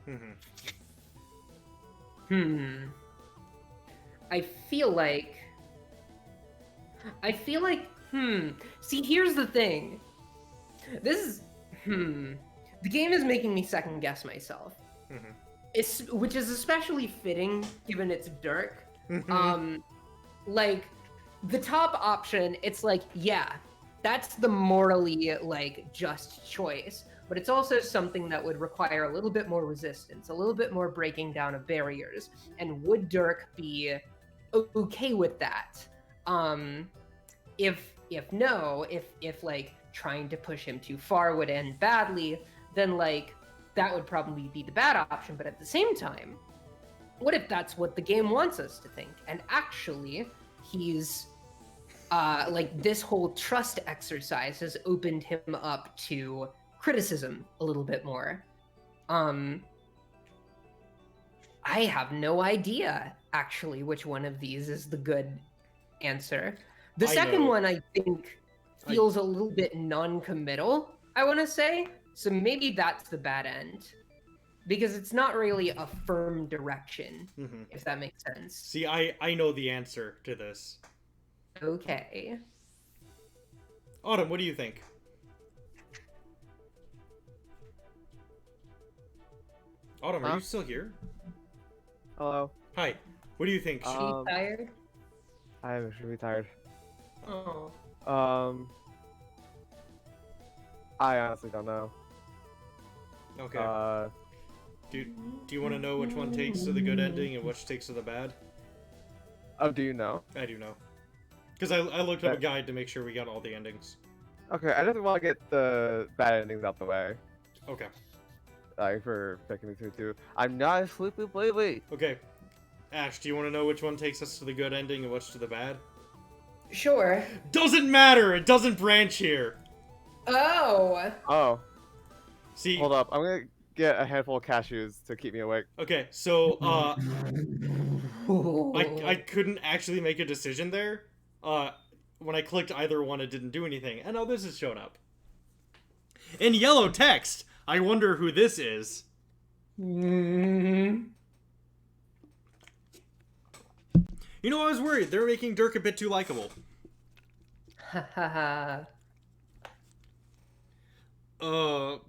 I feel like, see, here's the thing. The game is making me second guess myself. Which is especially fitting given it's Dirk. Like, the top option, it's like, yeah, that's the morally, like, just choice. But it's also something that would require a little bit more resistance, a little bit more breaking down of barriers. And would Dirk be okay with that? If like trying to push him too far would end badly, then like that would probably be the bad option. But at the same time, what if that's what the game wants us to think? And actually, he's like, this whole trust exercise has opened him up to criticism a little bit more. I have no idea, actually, which one of these is the good answer. The I second know. one, I think, feels a little bit non-committal, I want to say. So maybe that's the bad end. Because it's not really a firm direction, if that makes sense. See, I know the answer to this. Okay. Autumn, what do you think? Autumn, are Huh? you still here? Hello. Hi. What do you think? Are you tired? I'm extremely tired. Oh. I honestly don't know. Okay. Do you want to know which one takes to the good ending and which takes to the bad? Oh, do you know? I do know. Because I looked up a guide to make sure we got all the endings. Okay, I just want to get the bad endings out the way. Okay. Like, for picking between two. I'm not a sleepy baby. Okay. Ash, do you want to know which one takes us to the good ending and which to the bad? Sure. Doesn't matter! It doesn't branch here! Oh. Oh. See... Hold up, I'm gonna get a handful of cashews to keep me awake. Okay, so, I couldn't actually make a decision there. When I clicked either one, it didn't do anything. And now this has shown up. In yellow text! I wonder who this is. Mm-hmm. You know, I was worried. They were making Dirk a bit too likable. Ha ha ha.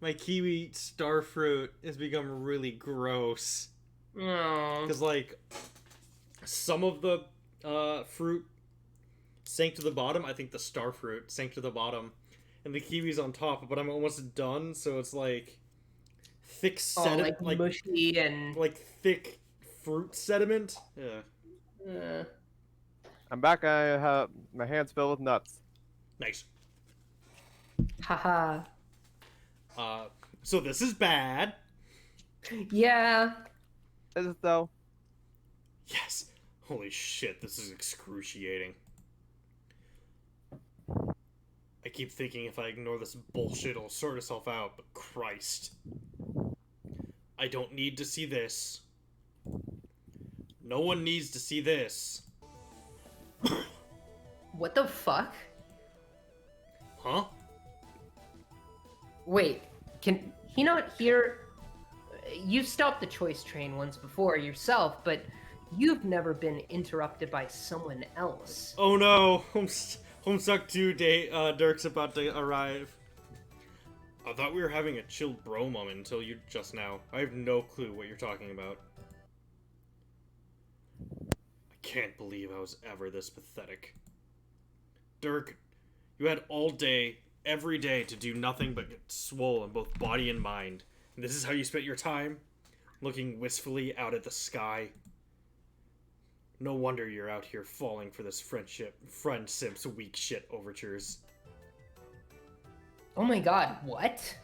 My kiwi starfruit has become really gross. Oh. Because, like, some of the fruit sank to the bottom. I think the starfruit sank to the bottom. And the kiwi's on top, but I'm almost done, so it's like thick sediment. Like mushy and... Like thick fruit sediment. Yeah. I'm back, I have my hands filled with nuts. Nice. Haha. So this is bad. Yeah. Is it though? Yes. Holy shit, this is excruciating. I keep thinking if I ignore this bullshit, it'll sort itself out, but Christ. I don't need to see this. No one needs to see this. What the fuck? Huh? Wait, can he not hear? You've stopped the choice train once before yourself, but you've never been interrupted by someone else. Oh no, Homestuck 2 day, Dirk's about to arrive. I thought we were having a chilled bro moment until you just now. I have no clue what you're talking about. I can't believe I was ever this pathetic. Dirk, you had all day, every day to do nothing but get swole in both body and mind. And this is how you spent your time? Looking wistfully out at the sky. No wonder you're out here falling for this friend simp's weak shit overtures. Oh my god, what?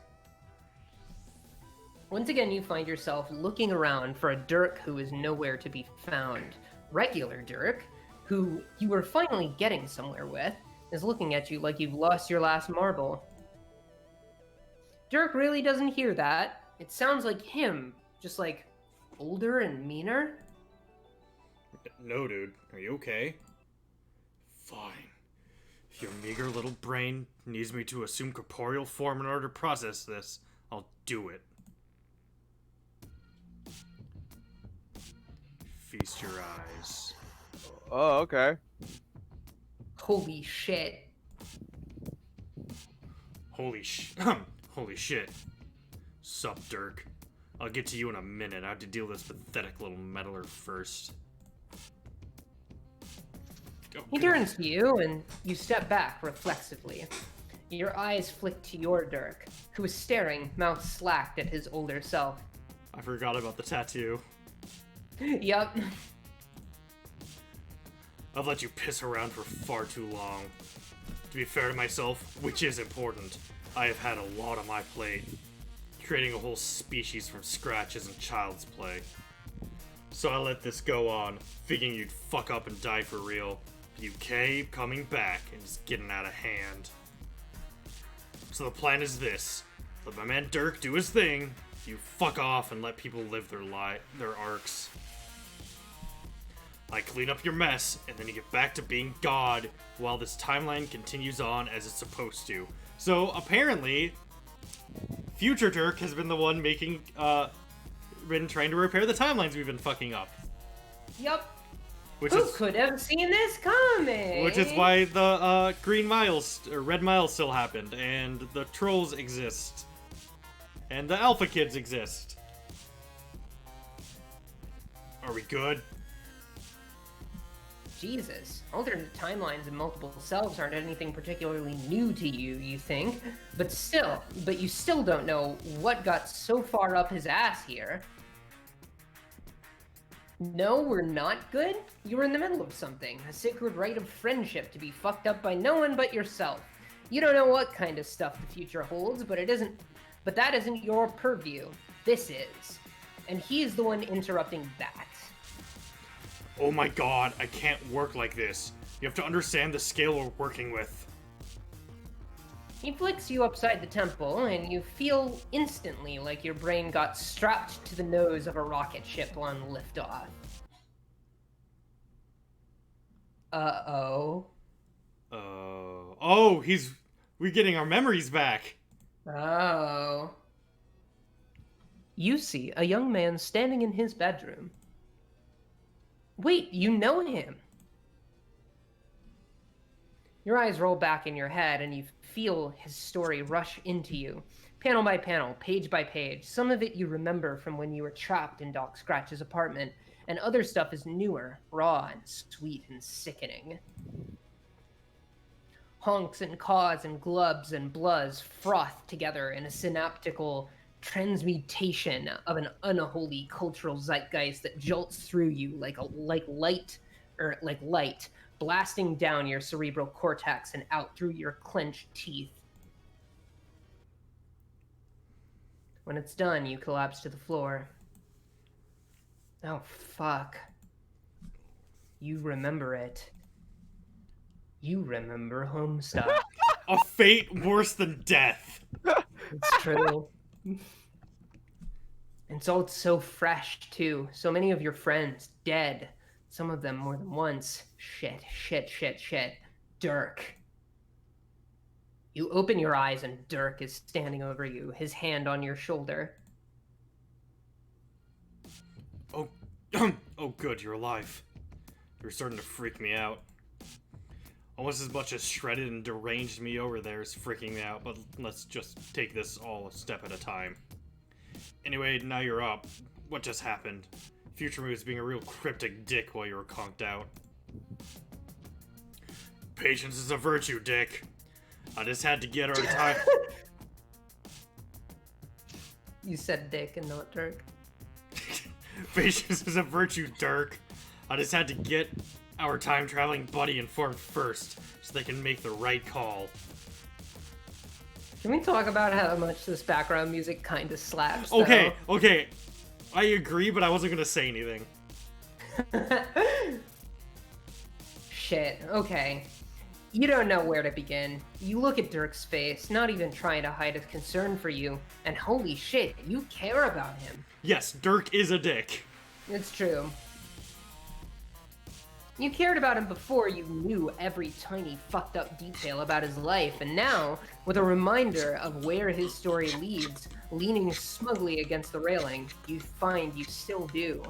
Once again, you find yourself looking around for a Dirk who is nowhere to be found. Regular Dirk, who you were finally getting somewhere with, is looking at you like you've lost your last marble. Dirk really doesn't hear that. It sounds like him, just like older and meaner. No, dude. Are you okay? Fine. If your meager little brain needs me to assume corporeal form in order to process this, I'll do it. Feast your eyes. Oh, okay. Holy shit. Holy shit. Sup, Dirk. I'll get to you in a minute. I have to deal with this pathetic little meddler first. Oh, He turns to you, and you step back reflexively. Your eyes flick to your Dirk, who is staring, mouth slacked at his older self. I forgot about the tattoo. Yup. I've let you piss around for far too long. To be fair to myself, which is important, I have had a lot on my plate. Creating a whole species from scratch isn't child's play. So I let this go on, figuring you'd fuck up and die for real. But you keep coming back, and it's getting out of hand. So the plan is this. Let my man Dirk do his thing, You fuck off and let people live their arcs. I clean up your mess, and then you get back to being God while this timeline continues on as it's supposed to. So, apparently, Future Dirk has been the one been trying to repair the timelines we've been fucking up. Yup. Who could have seen this coming? Which is why the Green Miles, or Red Miles still happened, and the Trolls exist. And the Alpha Kids exist. Are we good? Jesus. Alternate timelines and multiple selves aren't anything particularly new to you, you think? But you still don't know what got so far up his ass here. No, we're not good? You were in the middle of something. A sacred right of friendship to be fucked up by no one but yourself. You don't know what kind of stuff the future holds, but that isn't your purview. This is. And he's the one interrupting that. Oh my god, I can't work like this. You have to understand the scale we're working with. He flicks you upside the temple, and you feel instantly like your brain got strapped to the nose of a rocket ship on liftoff. Uh-oh. Oh, we're getting our memories back. Oh. You see a young man standing in his bedroom. Wait, you know him. Your eyes roll back in your head and you feel his story rush into you. Panel by panel, page by page. Some of it you remember from when you were trapped in Doc Scratch's apartment, and other stuff is newer, raw and sweet and sickening. Honks and caws and glubs and bluzz froth together in a synaptical transmutation of an unholy cultural zeitgeist that jolts through you like light, blasting down your cerebral cortex and out through your clenched teeth. When it's done, you collapse to the floor. Oh, fuck. You remember it. You remember Homestuck. A fate worse than death. It's true. It's all so fresh, too. So many of your friends dead. Some of them more than once. Shit. Dirk. You open your eyes and Dirk is standing over you, his hand on your shoulder. Oh, oh good, you're alive. You're starting to freak me out. Almost as much as shredded and deranged me over there is freaking me out, but let's just take this all a step at a time. Anyway, now you're up. What just happened? Future Move's being a real cryptic dick while you were conked out. Patience is a virtue, Dick. I just had to get our time. You said Dick and not Dirk. Patience is a virtue, Dirk. I just had to get our time-traveling buddy informed first, so they can make the right call. Can we talk about how much this background music kind of slaps, though? Okay. I agree, but I wasn't gonna say anything. Shit, okay. You don't know where to begin. You look at Dirk's face, not even trying to hide his concern for you, and holy shit, you care about him. Yes, Dirk is a dick. It's true. You cared about him before you knew every tiny fucked up detail about his life, and now, with a reminder of where his story leads, leaning smugly against the railing, you find you still do.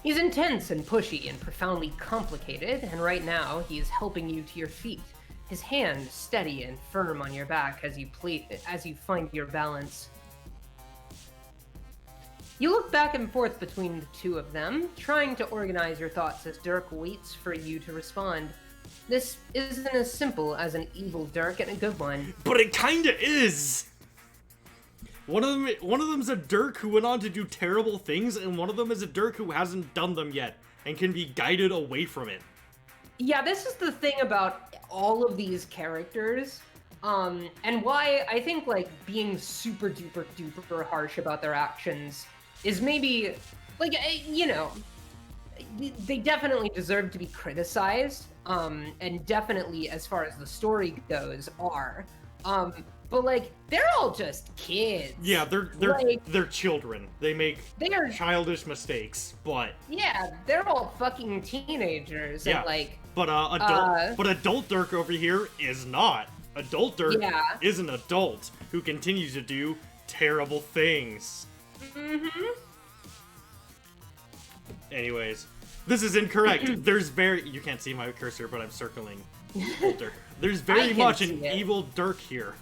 He's intense and pushy and profoundly complicated, and right now he is helping you to your feet, his hand steady and firm on your back as you find your balance. You look back and forth between the two of them, trying to organize your thoughts as Dirk waits for you to respond. This isn't as simple as an evil Dirk and a good one. But it kinda is! One of them's a Dirk who went on to do terrible things, and one of them is a Dirk who hasn't done them yet, and can be guided away from it. Yeah, this is the thing about all of these characters, and why I think, like, being super duper duper harsh about their actions is maybe, like, you know, they definitely deserve to be criticized, and definitely, as far as the story goes, are. but like they're all just kids. Yeah, they're Like- they're children. They make They are, childish mistakes, but yeah, they're all fucking teenagers. Yeah. And like, but adult Dirk over here is not. Adult Dirk Yeah. is an adult who continues to do terrible things. Anyways, this is incorrect. You can't see my cursor, but I'm circling old Dirk. There's I very can much an see it. evil Dirk here.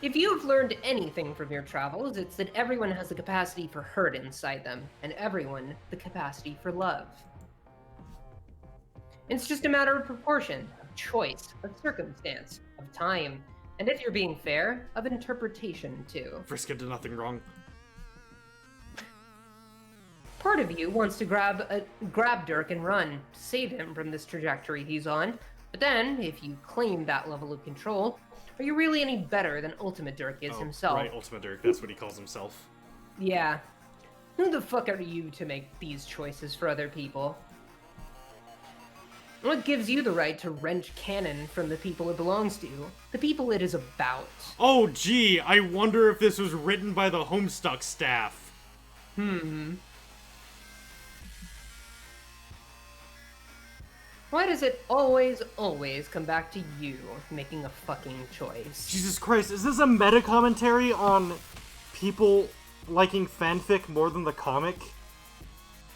if you've learned anything from your travels, it's that everyone has the capacity for hurt inside them, and everyone the capacity for love. It's just a matter of proportion, of choice, of circumstance, of time, and if you're being fair, of interpretation too. Friska did nothing wrong. Part of you wants to grab Dirk and run, save him from this trajectory he's on. But then, if you claim that level of control, are you really any better than Ultimate Dirk is himself? Right, Ultimate Dirk, that's what he calls himself. Yeah. Who the fuck are you to make these choices for other people? What gives you the right to wrench canon from the people it belongs to? The people it is about. Oh gee, I wonder if this was written by the Homestuck staff. Why does it always come back to you making a fucking choice? Jesus Christ, is this a meta-commentary on people liking fanfic more than the comic?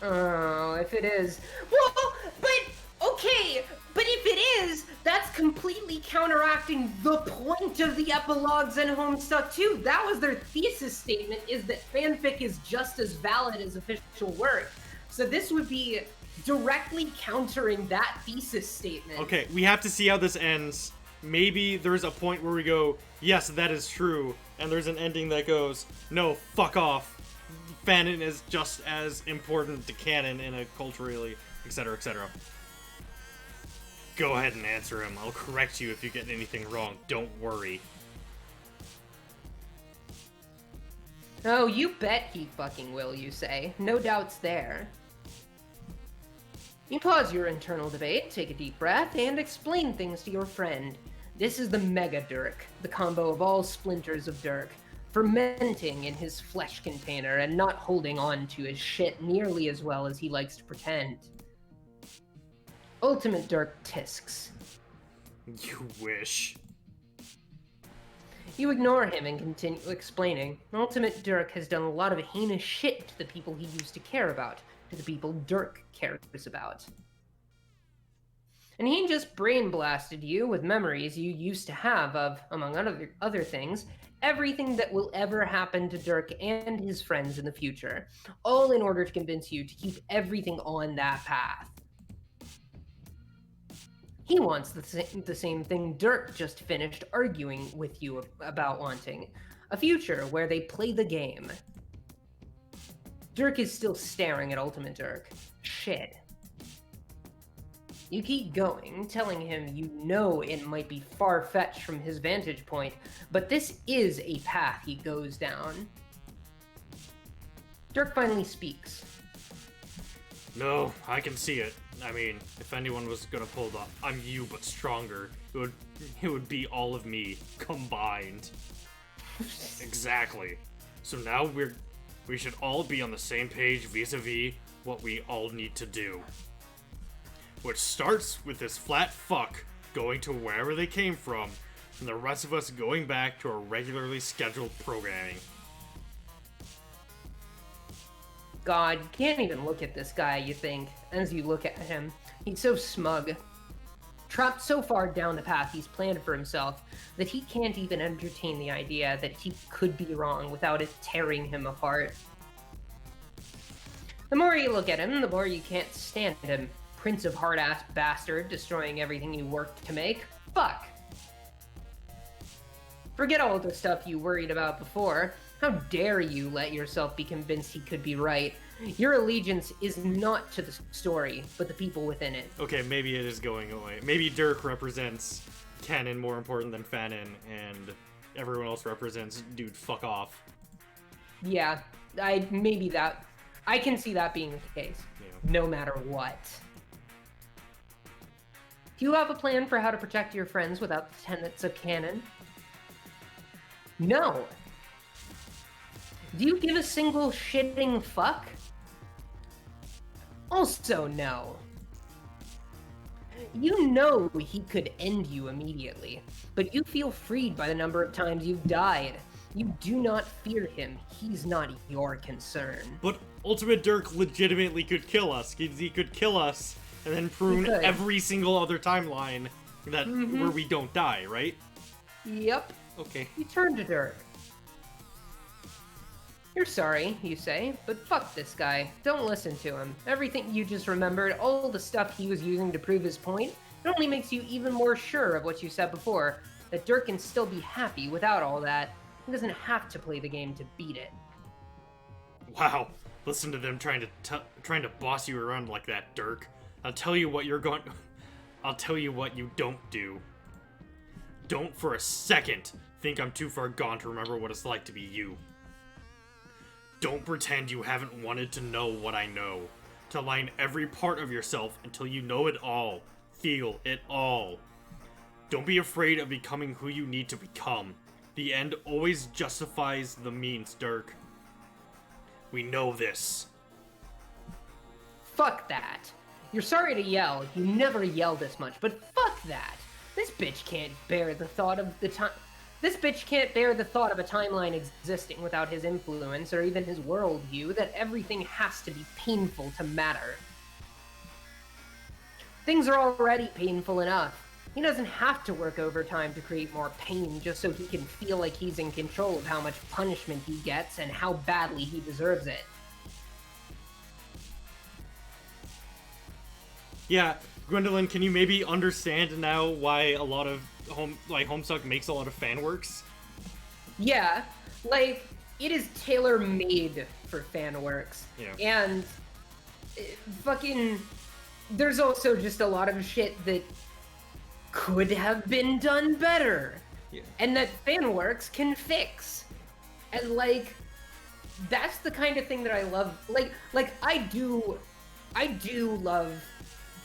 Oh, if it is. Well, but, okay, but if it is, that's completely counteracting the point of the epilogues and Homestuck too. That was their thesis statement, is that fanfic is just as valid as official work. So this would be directly countering that thesis statement. Okay, we have to see how this ends. Maybe there's a point where we go, yes, that is true, and there's an ending that goes, no, fuck off. Fanon is just as important to canon in a culturally, etc., etc. Go ahead and answer him. I'll correct you if you get anything wrong. Don't worry. Oh, you bet he fucking will, you say. No doubts there. You pause your internal debate, take a deep breath, and explain things to your friend. This is the Mega Dirk, the combo of all splinters of Dirk, fermenting in his flesh container and not holding on to his shit nearly as well as he likes to pretend. Ultimate Dirk tisks. You wish. You ignore him and continue explaining. Ultimate Dirk has done a lot of heinous shit to the people he used to care about, to the people Dirk cares about. And he just brain blasted you with memories you used to have of, among other things, everything that will ever happen to Dirk and his friends in the future, all in order to convince you to keep everything on that path. He wants the same thing Dirk just finished arguing with you about wanting, a future where they play the game. Dirk is still staring at Ultimate Dirk. Shit. You keep going, telling him you know it might be far-fetched from his vantage point, but this is a path he goes down. Dirk finally speaks. No, I can see it. I mean, if anyone was gonna pull the I'm you but stronger, it would be all of me combined. Exactly. So now we should all be on the same page vis-a-vis what we all need to do. Which starts with this flat fuck going to wherever they came from, and the rest of us going back to our regularly scheduled programming. God, you can't even look at this guy, you think, as you look at him. He's so smug. Trapped so far down the path he's planned for himself that he can't even entertain the idea that he could be wrong without it tearing him apart. The more you look at him, the more you can't stand him. Prince of hard-ass bastard, destroying everything you worked to make. Fuck. Forget all the stuff you worried about before. How dare you let yourself be convinced he could be right? Your allegiance is not to the story, but the people within it. Okay, maybe it is going away. Maybe Dirk represents canon more important than Fanon, and everyone else represents dude fuck off. Yeah, I can see that being the case. Yeah. No matter what. Do you have a plan for how to protect your friends without the tenets of canon? No. Do you give a single shitting fuck? Also no. You know he could end you immediately, but you feel freed by the number of times you've died. You do not fear him. He's not your concern. But Ultimate Dirk legitimately could kill us. He could kill us and then prune every single other timeline that where we don't die, right? Yep. Okay. You turn to Dirk. You're sorry, you say, but fuck this guy. Don't listen to him. Everything you just remembered, all the stuff he was using to prove his point, it only makes you even more sure of what you said before, that Dirk can still be happy without all that. He doesn't have to play the game to beat it. Wow. Listen to them trying to boss you around like that, Dirk. I'll tell you what I'll tell you what you don't do. Don't for a second think I'm too far gone to remember what it's like to be you. Don't pretend you haven't wanted to know what I know. To line every part of yourself until you know it all. Feel it all. Don't be afraid of becoming who you need to become. The end always justifies the means, Dirk. We know this. Fuck that. You're sorry to yell. You never yell this much, but fuck that. This bitch can't bear the thought of the time. This bitch can't bear the thought of a timeline existing without his influence or even his worldview, that everything has to be painful to matter. Things are already painful enough. He doesn't have to work overtime to create more pain just so he can feel like he's in control of how much punishment he gets and how badly he deserves it. Yeah, Gwendolyn, can you maybe understand now why a lot of Homestuck makes a lot of fan works? Yeah, like, it is tailor-made for fan works. Yeah. And there's also just a lot of shit that could have been done better. Yeah. And that fan works can fix. And like, that's the kind of thing that I love. Like I do love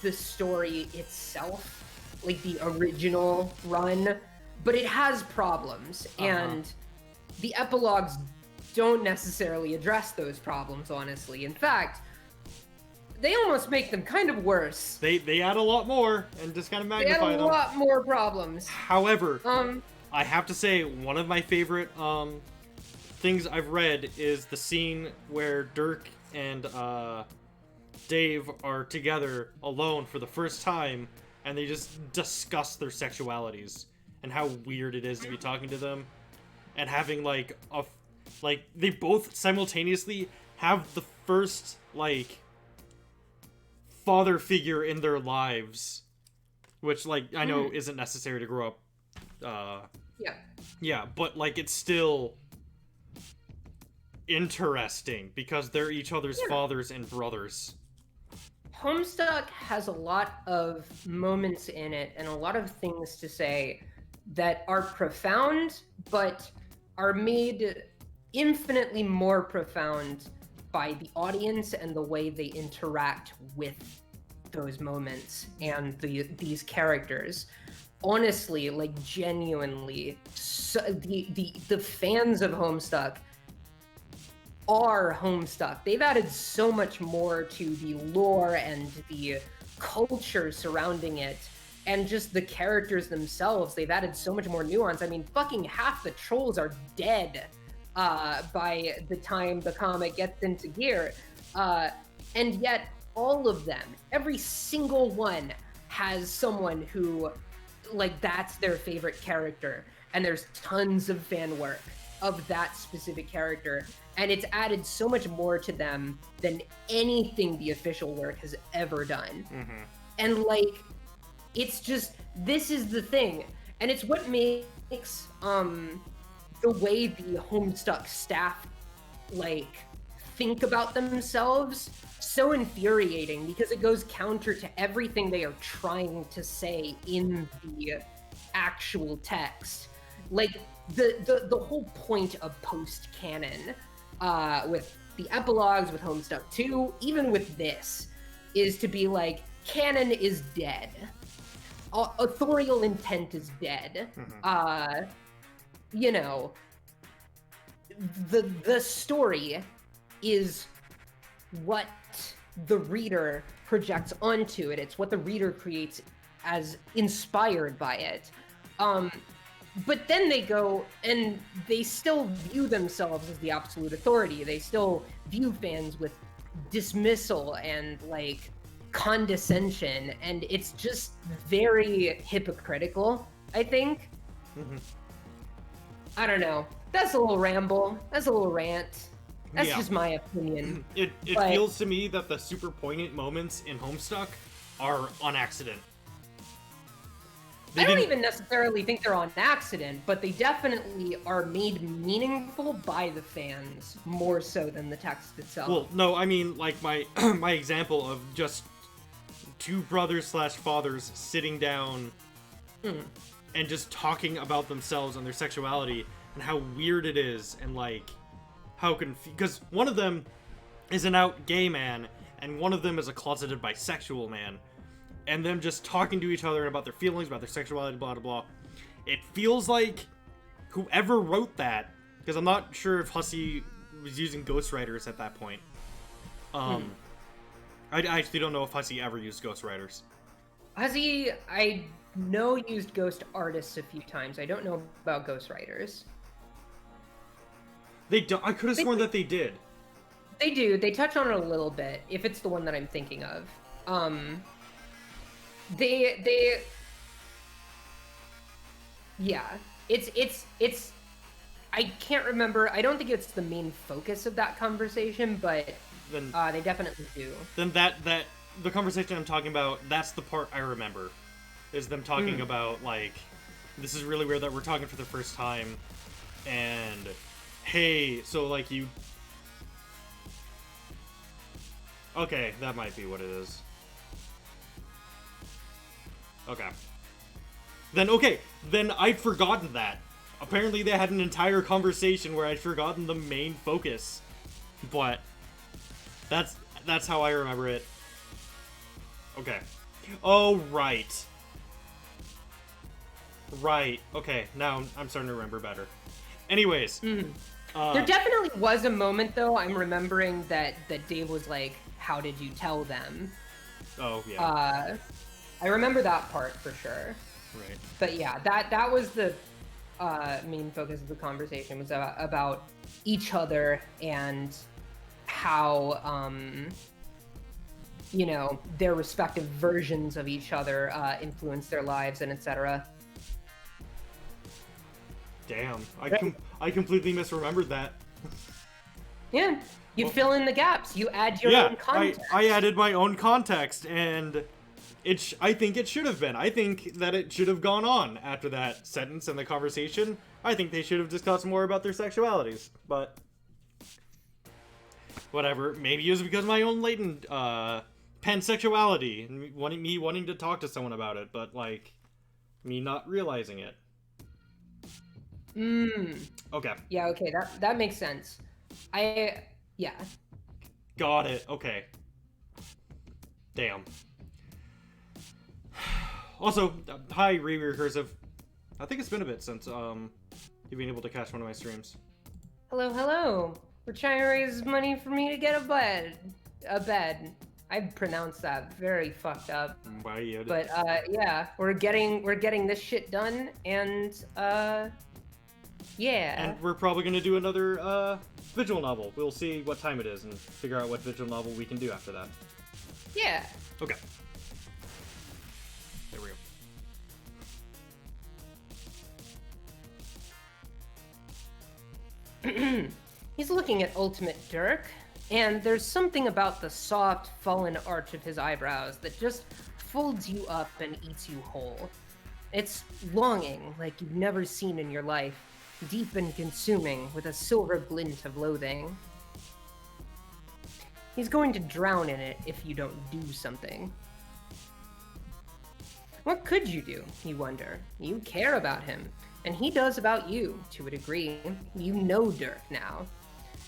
the story itself, like the original run, but it has problems, and the epilogues don't necessarily address those problems, honestly. In fact, they almost make them kind of worse. They add a lot more and just kind of magnify them. They add a lot more problems. However, I have to say one of my favorite things I've read is the scene where Dirk and Dave are together alone for the first time, and they just discuss their sexualities and how weird it is to be talking to them, and having like they both simultaneously have the first like father figure in their lives, which like I know isn't necessary to grow up. Yeah, but like it's still interesting because they're each other's fathers and brothers. Homestuck has a lot of moments in it and a lot of things to say that are profound, but are made infinitely more profound by the audience and the way they interact with those moments and these characters. Honestly, like genuinely, the fans of Homestuck are Homestuck. They've added so much more to the lore and the culture surrounding it, and just the characters themselves. They've added so much more nuance. I mean, fucking half the trolls are dead by the time the comic gets into gear, and yet all of them, every single one, has someone who, like, that's their favorite character, and there's tons of fan work of that specific character, and it's added so much more to them than anything the official work has ever done. And like, it's just, this is the thing, and it's what makes the way the Homestuck staff like think about themselves so infuriating, because it goes counter to everything they are trying to say in the actual text. Like the whole point of post-canon, with the epilogues, with Homestuck 2, even with this, is to be like, canon is dead. authorial intent is dead. You know, the story is what the reader projects onto it. It's what the reader creates as inspired by it. But then they go and they still view themselves as the absolute authority. They still view fans with dismissal and like condescension, and it's just very hypocritical, I think. I don't know. That's a little ramble. That's a little rant. That's just my opinion. It feels to me that the super poignant moments in Homestuck are on accident. I don't even necessarily think they're on accident, but they definitely are made meaningful by the fans more so than the text itself. Well, no, I mean, like, my my example of just two brothers/fathers sitting down and just talking about themselves and their sexuality and how weird it is, and, like, how because one of them is an out gay man and one of them is a closeted bisexual man. And them just talking to each other about their feelings, about their sexuality, blah, blah, blah. It feels like whoever wrote that, because I'm not sure if Hussey was using ghostwriters at that point. I actually don't know if Hussey ever used ghostwriters. Hussey, I know, used ghost artists a few times. I don't know about ghostwriters. They don't. I could have sworn that they did. They do. They touch on it a little bit, if it's the one that I'm thinking of. Yeah, it's I can't remember. I don't think it's the main focus of that conversation, but then, they definitely do. Then the conversation I'm talking about, that's the part I remember, is them talking about, like, this is really weird that we're talking for the first time, and hey, so, like, you... Okay, that might be what it is. Okay. Then I'd forgotten that. Apparently they had an entire conversation where I'd forgotten the main focus. But that's how I remember it. Okay. Oh, right. Right. Okay, now I'm starting to remember better. Anyways. There definitely was a moment, though, I'm remembering that Dave was like, how did you tell them? Oh, yeah. I remember that part for sure. Right. But yeah, that was the main focus of the conversation, was about each other and how, you know, their respective versions of each other influence their lives and etc. Damn, I completely misremembered that. Yeah, you fill in the gaps. You add your own context. I added my own context, and I think it should have been. I think that it should have gone on after that sentence and the conversation. I think they should have discussed more about their sexualities, but whatever. Maybe it was because of my own latent pansexuality and me wanting to talk to someone about it, but, like, me not realizing it. Okay. Yeah, okay, that makes sense. Yeah. Got it. Okay. Damn. Also, hi, Recursive. I think it's been a bit since you've been able to catch one of my streams. Hello. We're trying to raise money for me to get a bed. I pronounced that very fucked up. But yeah, we're getting this shit done, and yeah. And we're probably gonna do another visual novel. We'll see what time it is and figure out what visual novel we can do after that. Yeah. Okay. There we go. He's looking at Ultimate Dirk, and there's something about the soft, fallen arch of his eyebrows that just folds you up and eats you whole. It's longing like you've never seen in your life, deep and consuming with a silver glint of loathing. He's going to drown in it if you don't do something. What could you do, you wonder? You care about him, and he does about you, to a degree. You know Dirk now.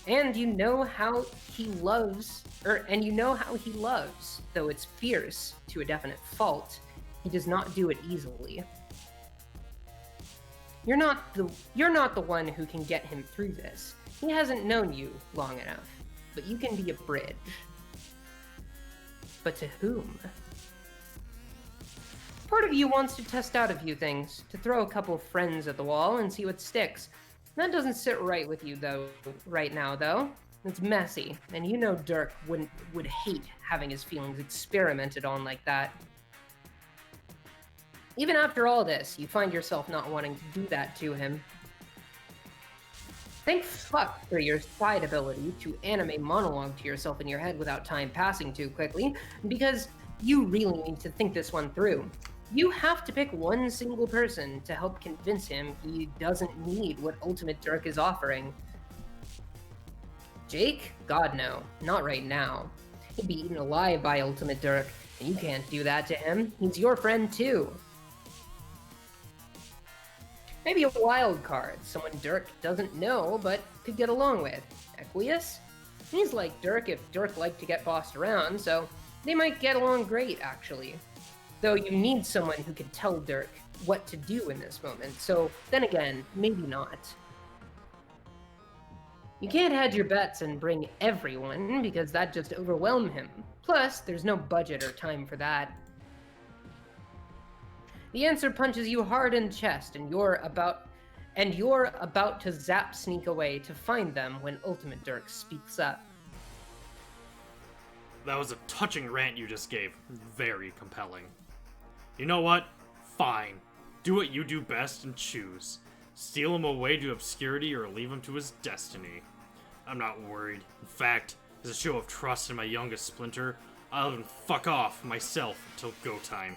And you know how he loves, though it's fierce to a definite fault. He does not do it easily. You're not the one who can get him through this. He hasn't known you long enough, but you can be a bridge. But to whom? Part of you wants to test out a few things, to throw a couple friends at the wall and see what sticks. That doesn't sit right with you right now though. It's messy, and you know Dirk would hate having his feelings experimented on like that. Even after all this, you find yourself not wanting to do that to him. Thank fuck for your side ability to animate monologue to yourself in your head without time passing too quickly, because you really need to think this one through. You have to pick one single person to help convince him he doesn't need what Ultimate Dirk is offering. Jake? God no, not right now. He'd be eaten alive by Ultimate Dirk, and you can't do that to him. He's your friend too. Maybe a wild card, someone Dirk doesn't know but could get along with. Equius? He's like Dirk if Dirk liked to get bossed around, so they might get along great, actually. Though you need someone who can tell Dirk what to do in this moment, so then again, maybe not. You can't hedge your bets and bring everyone, because that'd just overwhelm him. Plus, there's no budget or time for that. The answer punches you hard in the chest, and you're about to zap sneak away to find them when Ultimate Dirk speaks up. That was a touching rant you just gave. Very compelling. You know what? Fine. Do what you do best and choose. Steal him away to obscurity or leave him to his destiny. I'm not worried. In fact, as a show of trust in my youngest splinter, I'll even fuck off myself until go time.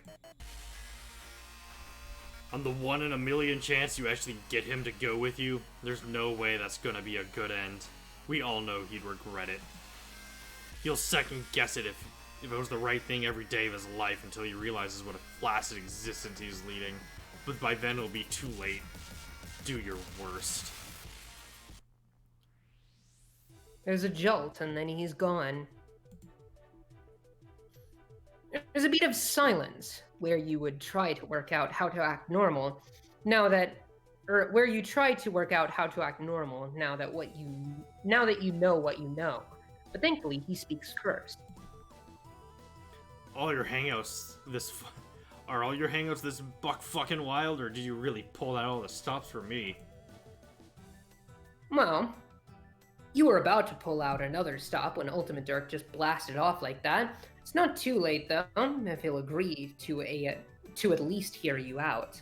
On the 1 in a million chance you actually get him to go with you, there's no way that's gonna be a good end. We all know he'd regret it. He'll second guess it if it was the right thing every day of his life until he realizes what a flaccid existence he's leading. But by then it'll be too late. Do your worst. There's a jolt, and then he's gone. There's a beat of silence, where you would try to work out how to act normal, where you try to work out how to act normal now that you know what you know. But thankfully, he speaks first. Are all your hangouts this buck fucking wild, or did you really pull out all the stops for me? Well, you were about to pull out another stop when Ultimate Dirk just blasted off like that. It's not too late, though, if he'll agree to at least hear you out.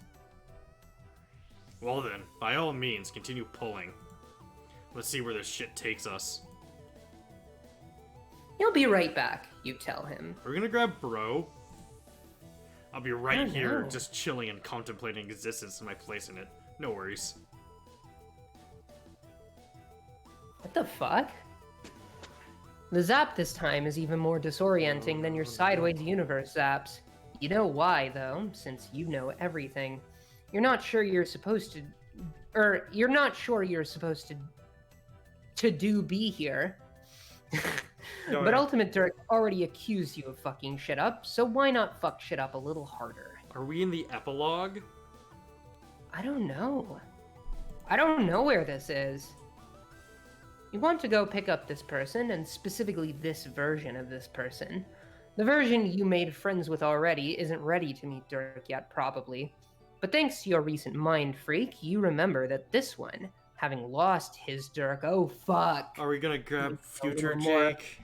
Well then, by all means, continue pulling. Let's see where this shit takes us. He'll be right back, you tell him. Are we gonna grab bro? I'll be right here, know. just chilling and contemplating existence and my place in it. No worries. What the fuck? The zap this time is even more disorienting than your sideways universe zaps. You know why, though, since you know everything. You're not sure you're supposed to be here. But Ultimate Dirk already accused you of fucking shit up, so why not fuck shit up a little harder? Are we in the epilogue? I don't know. I don't know where this is. You want to go pick up this person, and specifically this version of this person. The version you made friends with already isn't ready to meet Dirk yet, probably. But thanks to your recent mind freak, you remember that this one, having lost his Dirk, oh fuck. Are we gonna grab future Jake?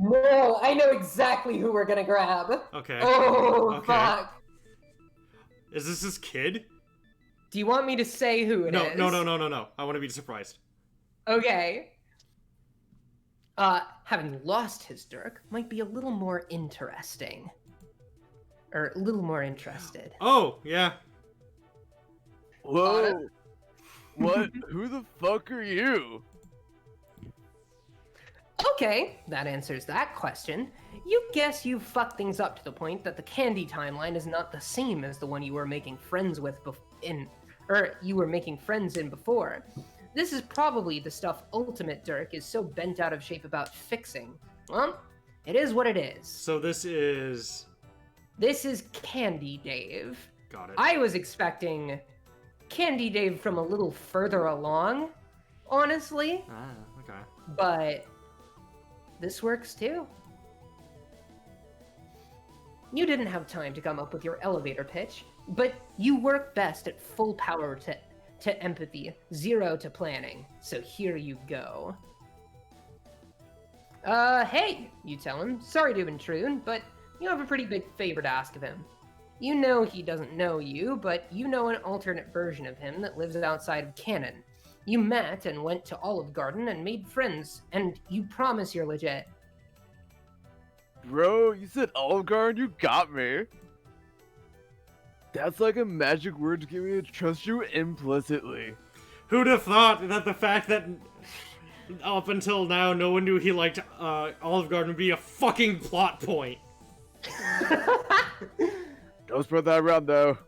No, I know exactly who we're gonna grab. Okay. Oh, okay. Fuck. Is this his kid? Do you want me to say who it is? No. I want to be surprised. Okay. Having lost his Dirk might be a little more interesting. Or a little more interested. Oh, yeah. Whoa. What? Who the fuck are you? Okay, that answers that question. You guess you fucked things up to the point that the candy timeline is not the same as the one you were making friends with before. This is probably the stuff Ultimate Dirk is so bent out of shape about fixing. Well, it is what it is. So this is This is Candy Dave. Got it. I was expecting Candy Dave from a little further along, honestly, Okay. but this works too. You didn't have time to come up with your elevator pitch, but you work best at full power to empathy, 0 to planning. So here you go. Hey, you tell him. Sorry to intrude, but you have a pretty big favor to ask of him. You know he doesn't know you, but you know an alternate version of him that lives outside of canon. You met and went to Olive Garden and made friends, and you promise you're legit. Bro, you said Olive Garden, you got me. That's like a magic word to get me to trust you implicitly. Who'd have thought that the fact that up until now no one knew he liked Olive Garden would be a fucking plot point? Don't spread that around, though.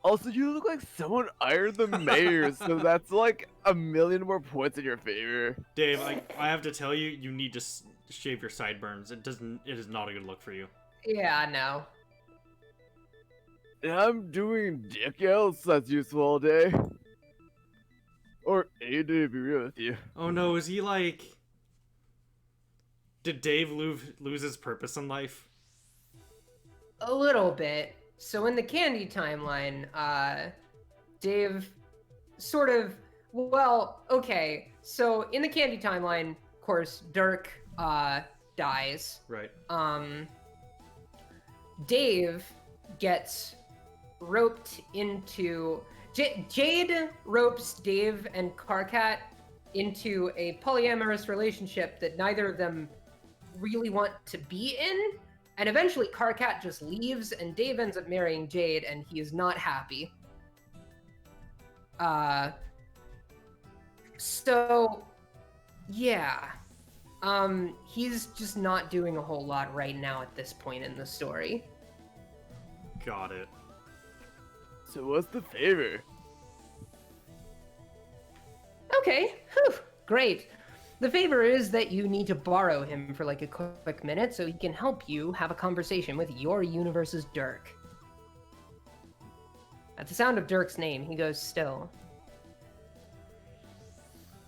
Also, you look like someone ironed the mayor, so that's like a million more points in your favor. Dave, I have to tell you, you need to shave your sideburns. It is not a good look for you. Yeah, I know. And I'm doing dick yells, so that's useful all day. Or any day, to be real with you. Oh no, is he like... Did Dave lose his purpose in life? A little bit. So in the Candy timeline, Dave sort of, well, okay. So in the Candy timeline, of course, Dirk dies. Right. Dave gets roped into... Jade ropes Dave and Karkat into a polyamorous relationship that neither of them really want to be in. And eventually Karkat just leaves and Dave ends up marrying Jade and he is not happy. So yeah. He's just not doing a whole lot right now at this point in the story. Got it. So what's the favor? Okay, whew, great. The favor is that you need to borrow him for like a quick minute so he can help you have a conversation with your universe's Dirk. At the sound of Dirk's name, he goes still.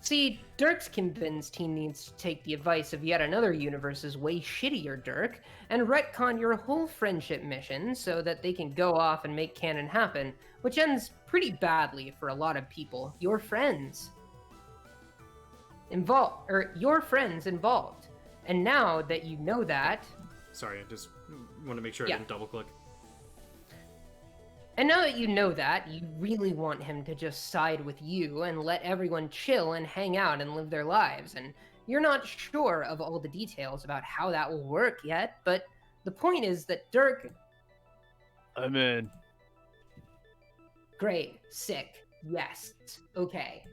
See, Dirk's convinced he needs to take the advice of yet another universe's way shittier Dirk and retcon your whole friendship mission so that they can go off and make canon happen, which ends pretty badly for a lot of people. Your friends involved. And now that you know that... Sorry, I just want to make sure I didn't double click. And now that you know that, you really want him to just side with you and let everyone chill and hang out and live their lives. And you're not sure of all the details about how that will work yet, but the point is that Dirk... I'm in. Great. Sick. Yes. Okay.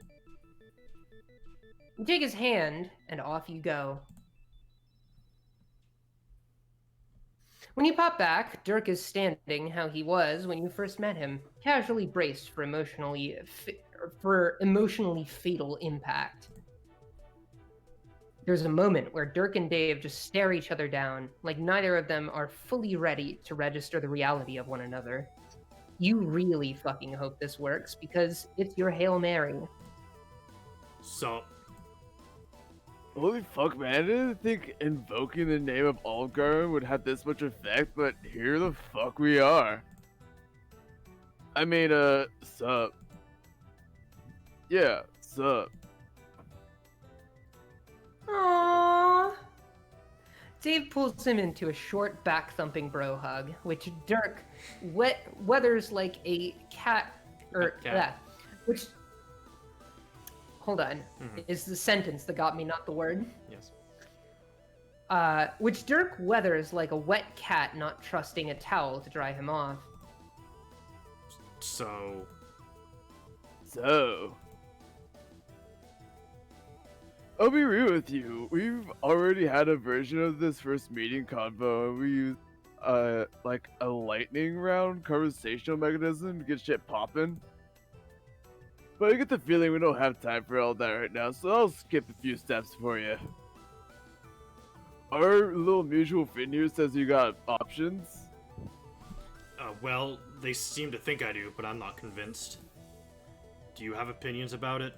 You take his hand, and off you go. When you pop back, Dirk is standing how he was when you first met him, casually braced for emotionally fatal impact. There's a moment where Dirk and Dave just stare each other down, like neither of them are fully ready to register the reality of one another. You really fucking hope this works, because it's your Hail Mary. So... Holy fuck, man, I didn't think invoking the name of Olive Garden would have this much effect, but here the fuck we are. I mean, sup. Yeah, sup. Aww. Dave pulls him into a short, back-thumping bro hug, which Dirk weathers like a cat, which... Hold on. Is the sentence that got me, not the word. Yes. Which Dirk weathers like a wet cat not trusting a towel to dry him off. So... I'll be real with you. We've already had a version of this first meeting convo, and we used, like a lightning round conversational mechanism to get shit poppin'. But I get the feeling we don't have time for all that right now, so I'll skip a few steps for you. our little mutual friend here says you got options. Well, they seem to think I do, but I'm not convinced. Do you have opinions about it?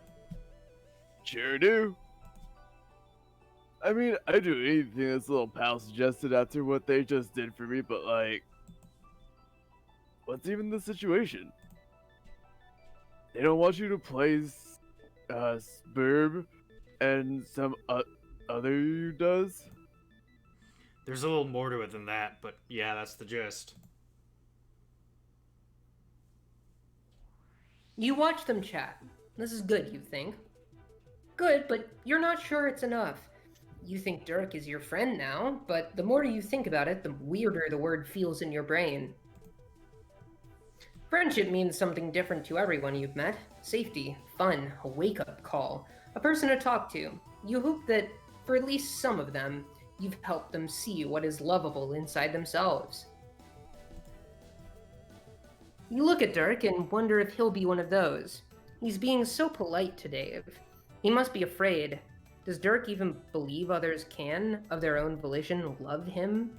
Sure do. I mean, I do anything this little pal suggested after what they just did for me, but like, what's even the situation? They don't want you to play Spurb and some other does? There's a little more to it than that, but yeah, that's the gist. You watch them chat. This is good, you think. Good, but you're not sure it's enough. You think Dirk is your friend now, but the more you think about it, the weirder the word feels in your brain. Friendship means something different to everyone you've met. Safety, fun, a wake-up call, a person to talk to. You hope that, for at least some of them, you've helped them see what is lovable inside themselves. You look at Dirk and wonder if he'll be one of those. He's being so polite to Dave. He must be afraid. Does Dirk even believe others can, of their own volition, love him?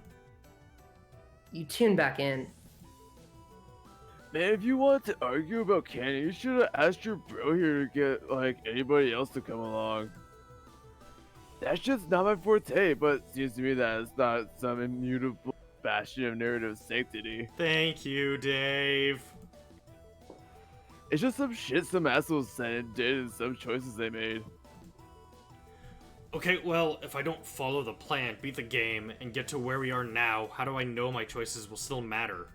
You tune back in. Man, if you want to argue about Candy, you should have asked your bro here to get, like, anybody else to come along. That's just not my forte, but it seems to me that it's not some immutable bastion of narrative sanctity. Thank you, Dave. It's just some shit some assholes said and did and some choices they made. Okay, well, if I don't follow the plan, beat the game, and get to where we are now, how do I know my choices will still matter?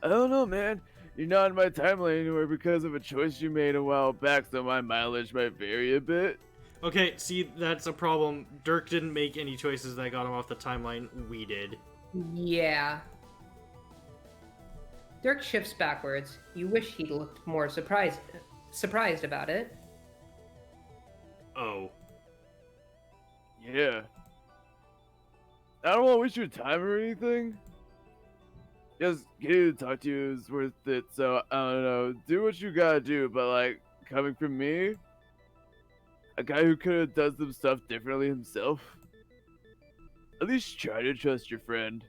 I don't know, man. You're not in my timeline anywhere because of a choice you made a while back, so my mileage might vary a bit. Okay, see, that's a problem. Dirk didn't make any choices that got him off the timeline. We did. Yeah. Dirk shifts backwards. You wish he'd looked more surprised about it. Oh. Yeah. I don't want to waste your time or anything. Just getting to talk to you is worth it, so I don't know. Do what you gotta do, but like, coming from me, a guy who could have done some stuff differently himself, at least try to trust your friend.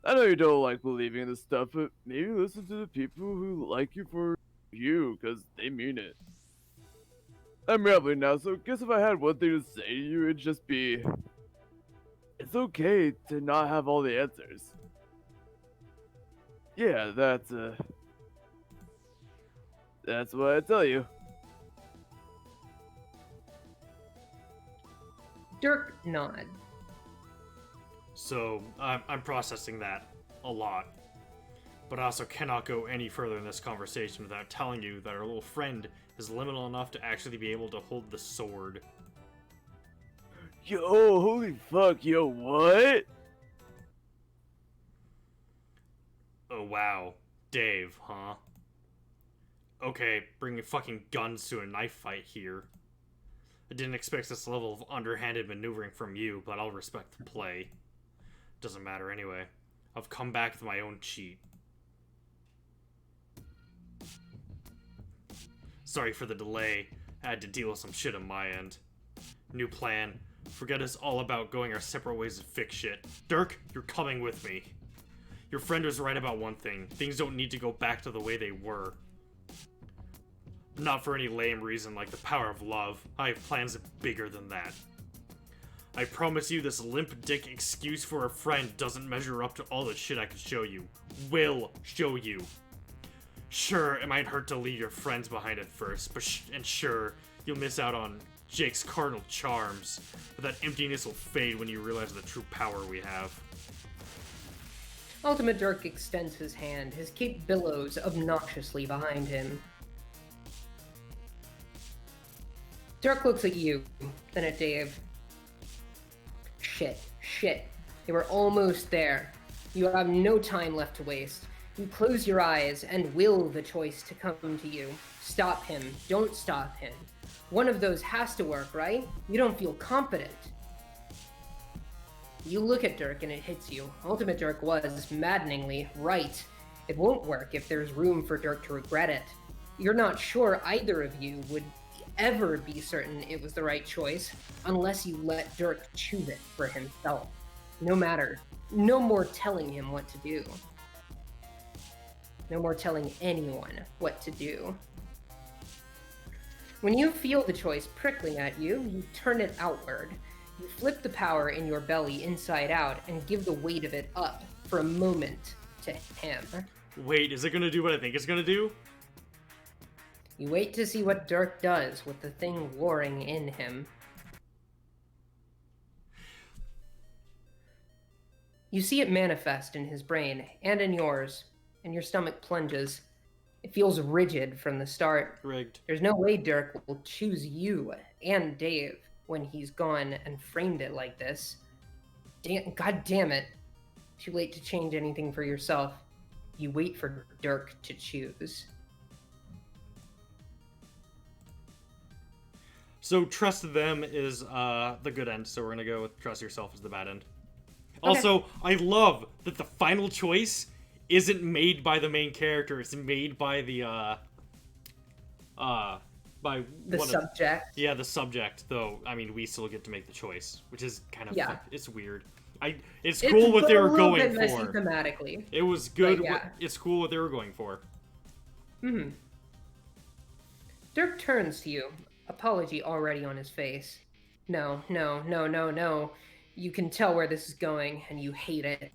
I know you don't like believing in this stuff, but maybe listen to the people who like you for you, because they mean it. I'm rambling now, so I guess if I had one thing to say to you, it'd just be, it's okay to not have all the answers. Yeah, that's what I tell you. Dirk nods. So, I'm processing that a lot. But I also cannot go any further in this conversation without telling you that our little friend is liminal enough to actually be able to hold the sword. Yo, holy fuck, yo, what? Oh wow. Dave, huh? Okay, bringing fucking guns to a knife fight here. I didn't expect this level of underhanded maneuvering from you, but I'll respect the play. Doesn't matter anyway. I've come back with my own cheat. Sorry for the delay. I had to deal with some shit on my end. New plan. Forget it's all about going our separate ways to fix shit. Dirk, you're coming with me. Your friend was right about one thing. Things don't need to go back to the way they were. Not for any lame reason like the power of love. I have plans bigger than that. I promise you this limp dick excuse for a friend doesn't measure up to all the shit I can show you. Will show you. Sure, it might hurt to leave your friends behind at first, but sure, you'll miss out on Jake's cardinal charms, but that emptiness will fade when you realize the true power we have. Ultimate Dirk extends his hand, his cape billows obnoxiously behind him. Dirk looks at you, then at Dave. Shit. They were almost there. You have no time left to waste. You close your eyes and will the choice to come to you. Stop him. Don't stop him. One of those has to work, right? You don't feel confident. You look at Dirk and it hits you. Ultimate Dirk was maddeningly right. It won't work if there's room for Dirk to regret it. You're not sure either of you would ever be certain it was the right choice unless you let Dirk choose it for himself. No matter. No more telling him what to do. No more telling anyone what to do. When you feel the choice prickling at you, you turn it outward. You flip the power in your belly inside out and give the weight of it up for a moment to him. Wait, is it gonna do what I think it's gonna do? You wait to see what Dirk does with the thing warring in him. You see it manifest in his brain and in yours, and your stomach plunges. It feels rigid from the start. Rigged. There's no way Dirk will choose you and Dave when he's gone and framed it like this. God damn it. Too late to change anything for yourself. You wait for Dirk to choose. So trust them is the good end, so we're gonna go with trust yourself as the bad end. Okay. Also, I love that the final choice isn't made by the main character, it's made by the by the subject. Yeah, the subject, though. I mean, we still get to make the choice, which is kind of it's weird. It's cool what they were going bit messy for. Thematically. It was good. Yeah. It's cool what they were going for. Dirk turns to you, apology already on his face. No. You can tell where this is going, and you hate it.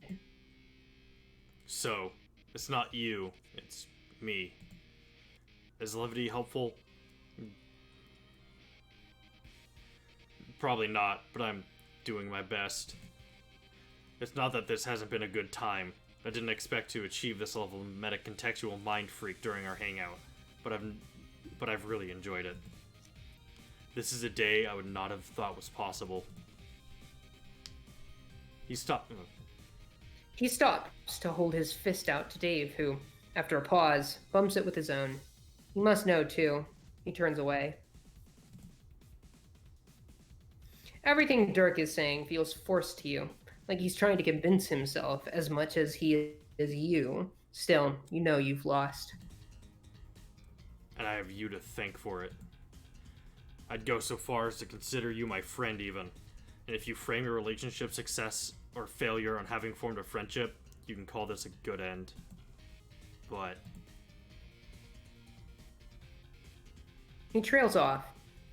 So, it's not you, it's me. Is levity helpful? Probably not, but I'm doing my best. It's not that this hasn't been a good time. I didn't expect to achieve this level of meta-contextual mind freak during our hangout, but I've really enjoyed it. This is a day I would not have thought was possible. He stopped to hold his fist out to Dave, who, after a pause, bumps it with his own. He must know, too. He turns away. Everything Dirk is saying feels forced to you, like he's trying to convince himself as much as he is you. Still, you know you've lost. And I have you to thank for it. I'd go so far as to consider you my friend, even. And if you frame your relationship success or failure on having formed a friendship, you can call this a good end. But... He trails off,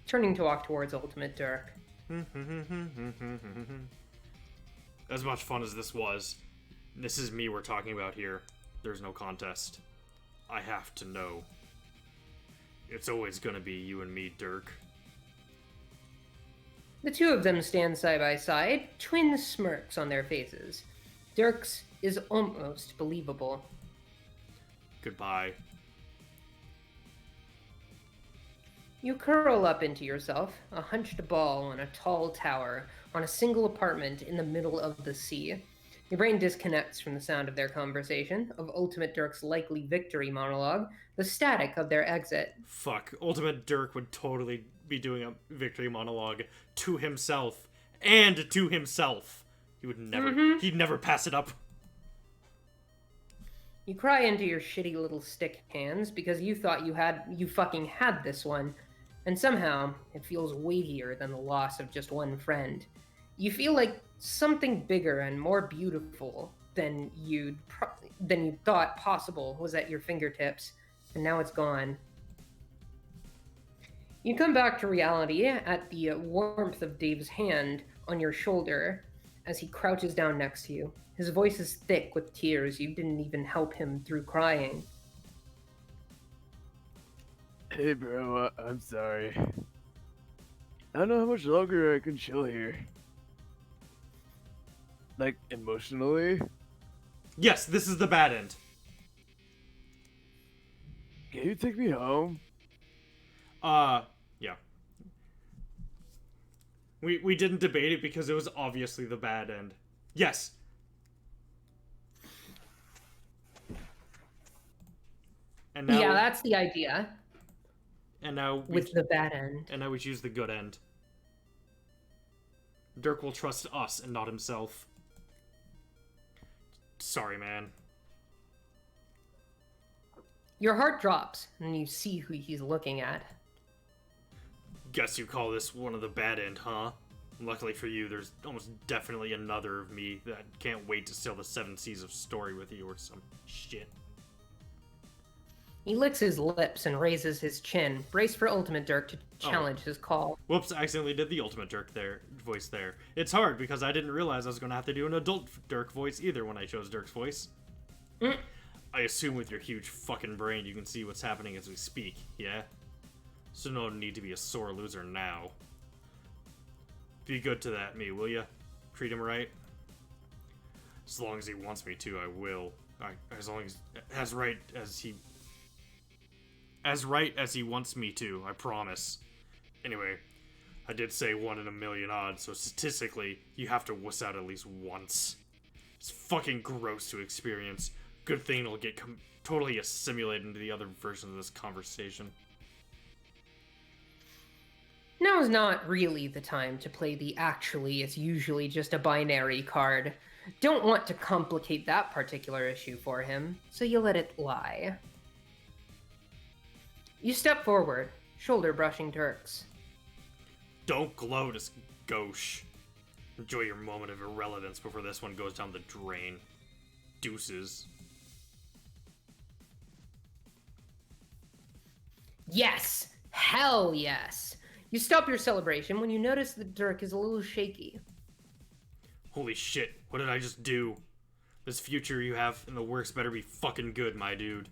turning to walk towards Ultimate Dirk. As much fun as this was, this is me we're talking about here. There's no contest. I have to know. It's always gonna be you and me, Dirk. The two of them stand side by side, twin smirks on their faces. Dirk's is almost believable. Goodbye. You curl up into yourself, a hunched ball on a tall tower, on a single apartment in the middle of the sea. Your brain disconnects from the sound of their conversation, of Ultimate Dirk's likely victory monologue, the static of their exit. Fuck, Ultimate Dirk would totally be doing a victory monologue to himself, and to himself. He would never, he'd never pass it up. You cry into your shitty little stick hands because you thought you fucking had this one, and somehow it feels weightier than the loss of just one friend. You feel like something bigger and more beautiful than you thought possible was at your fingertips, and now it's gone. You come back to reality at the warmth of Dave's hand on your shoulder as he crouches down next to you. His voice is thick with tears. You didn't even help him through crying. Hey bro, I'm sorry. I don't know how much longer I can chill here. Like, emotionally? Yes, this is the bad end. Can you take me home? Yeah. We didn't debate it because it was obviously the bad end. Yes. And now, Yeah, that's the idea. And now with the bad end. And now we choose the good end. Dirk will trust us and not himself. Sorry, man. Your heart drops, and you see who he's looking at. Guess you call this one of the bad end, huh? Luckily for you, there's almost definitely another of me that can't wait to sail the 7 seas of story with you or some shit. He licks his lips and raises his chin, braced for Ultimate Dirk to challenge his call. Whoops, I accidentally did the Ultimate Dirk voice there. It's hard because I didn't realize I was going to have to do an adult Dirk voice either when I chose Dirk's voice. I assume with your huge fucking brain you can see what's happening as we speak, yeah? So no need to be a sore loser now. Be good to that me, will ya? Treat him right? As long as he wants me to, I will. As long as... As right as he wants me to, I promise. Anyway, I did say 1 in a million odds, so statistically, you have to wuss out at least once. It's fucking gross to experience. Good thing it'll get totally assimilated into the other version of this conversation. Now is not really the time to play the actually it's usually just a binary card. Don't want to complicate that particular issue for him, so you let it lie. You step forward, shoulder brushing Dirk's. Don't gloat as gauche. Enjoy your moment of irrelevance before this one goes down the drain. Deuces. Yes! Hell yes! You stop your celebration when you notice that Dirk is a little shaky. Holy shit, what did I just do? This future you have in the works better be fucking good, my dude.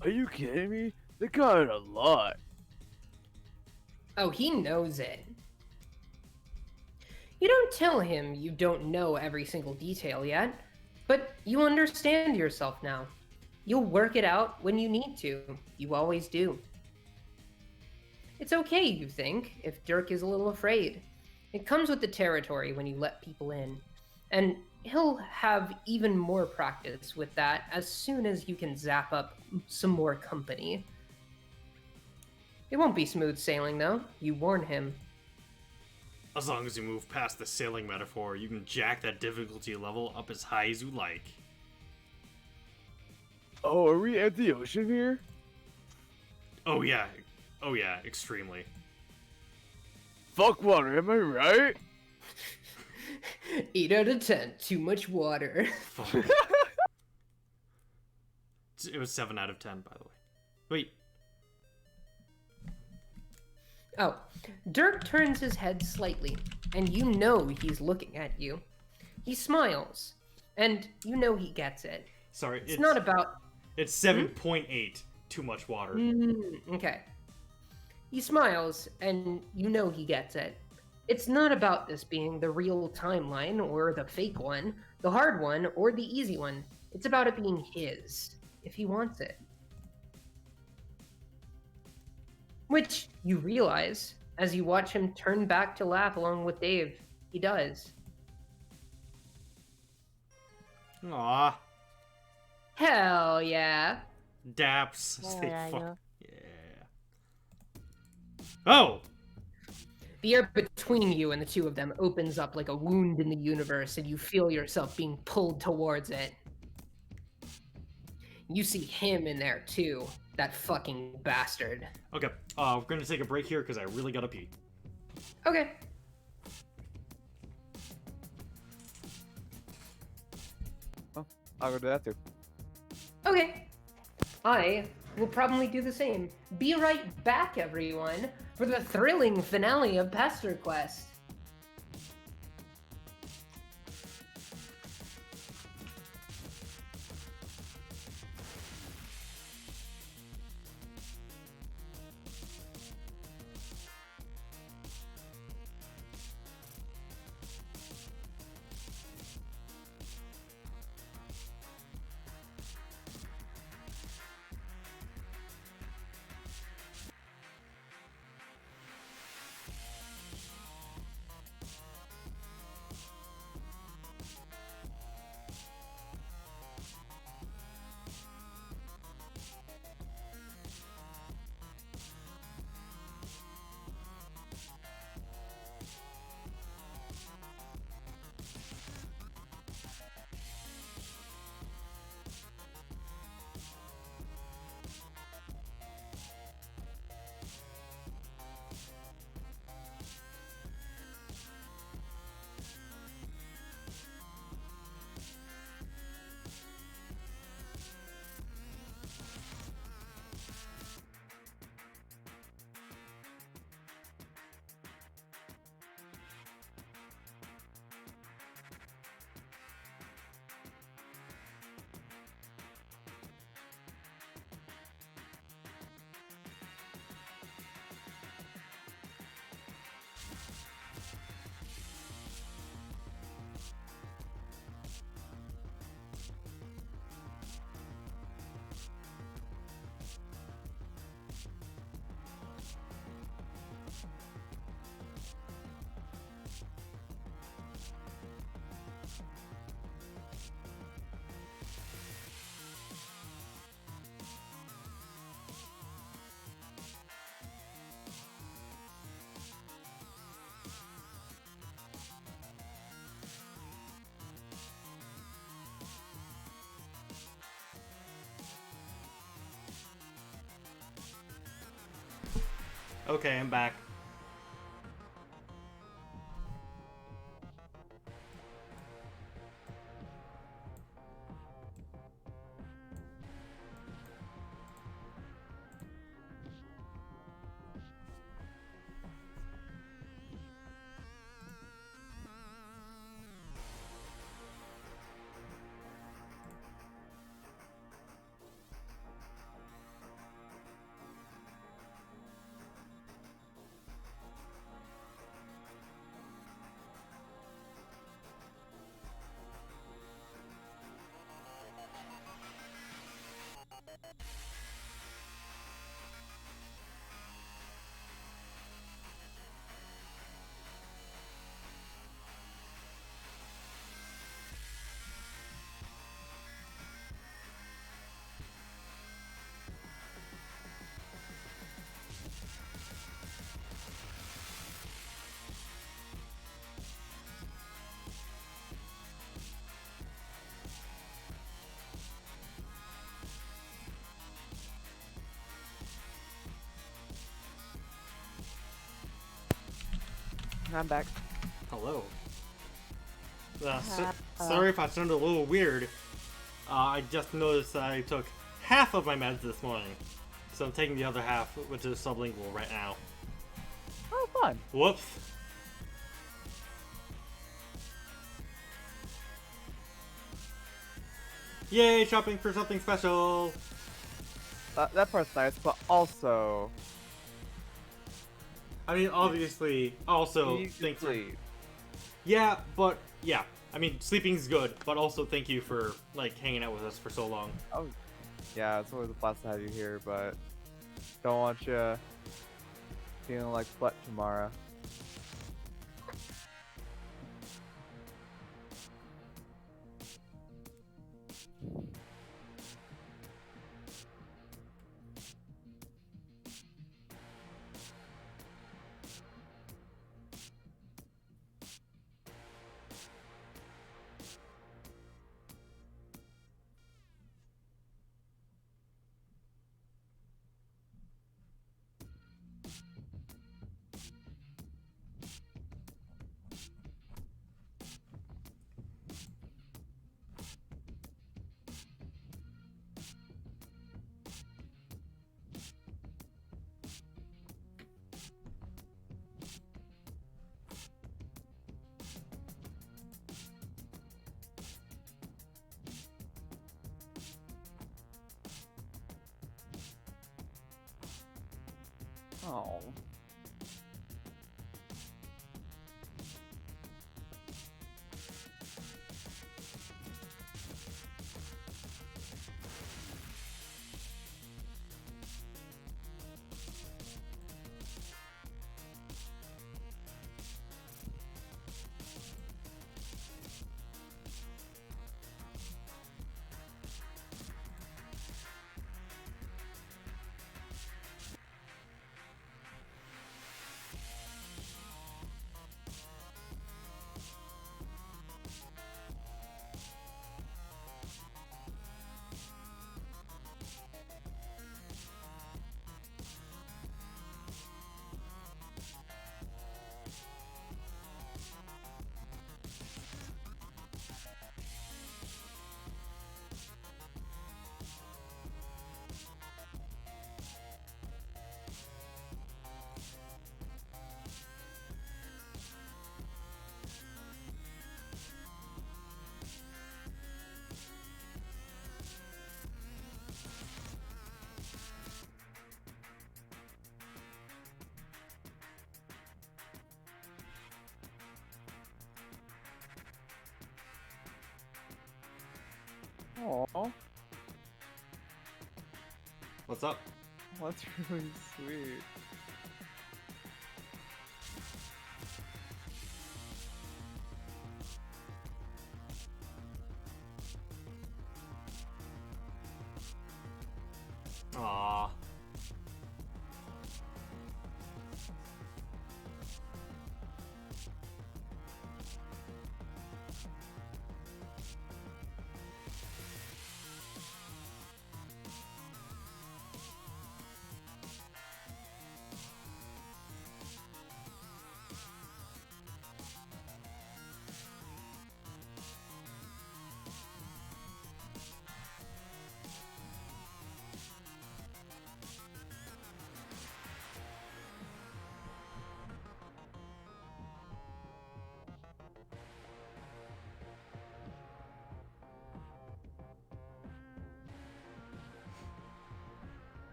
Are you kidding me? They got it a lot. Oh, he knows it. You don't tell him you don't know every single detail yet, but you understand yourself now. You'll work it out when you need to. You always do. It's okay, you think, if Dirk is a little afraid. It comes with the territory when you let people in. And he'll have even more practice with that as soon as you can zap up some more company. It won't be smooth sailing, though. You warn him. As long as you move past the sailing metaphor, you can jack that difficulty level up as high as you like. Oh, are we at the ocean here? Oh yeah, extremely. Fuck water, am I right? 8 out of 10. Too much water. Fuck. It was 7 out of 10, by the way. Wait. Oh, Dirk turns his head slightly, and you know he's looking at you. He smiles, and you know he gets it. Sorry, It's not about... It's 7.8. Too much water. Okay. He smiles, and you know he gets it. It's not about this being the real timeline or the fake one, the hard one or the easy one. It's about it being his, if he wants it. Which you realize as you watch him turn back to laugh along with Dave. He does. Aw. Hell yeah. Daps. Yeah. Yeah. Oh! The air between you and the two of them opens up like a wound in the universe, and you feel yourself being pulled towards it. You see him in there too, that fucking bastard. Okay, we're gonna take a break here because I really gotta pee. Okay. Oh, I'll go do that too. Okay. I will probably do the same. Be right back, everyone, for the thrilling finale of Pesterquest. Okay, I'm back. I'm back. Hello. Sorry if I sounded a little weird. I just noticed that I took half of my meds this morning. So I'm taking the other half, which is sublingual right now. Oh, fun. Whoops. Yay, shopping for something special! That part's nice, but also... I mean, obviously, also, you need to thanks for... sleep. Yeah, but, yeah. I mean, sleeping's good, but also thank you for, like, hanging out with us for so long. Oh, yeah, it's always a blast to have you here, but don't want you feeling like butt tomorrow. Oh. Aw, What's up? that's really sweet. Aww.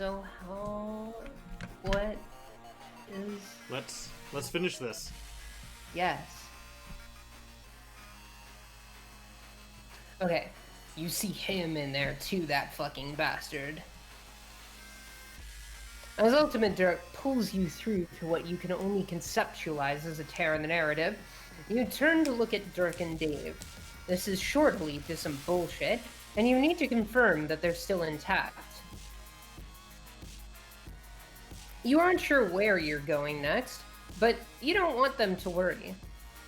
So how... What is... Let's finish this. Yes. Okay. You see him in there too, that fucking bastard. As Ultimate Dirk pulls you through to what you can only conceptualize as a tear in the narrative, you turn to look at Dirk and Dave. This is shortly to some bullshit, and you need to confirm that they're still intact. You aren't sure where you're going next, but you don't want them to worry.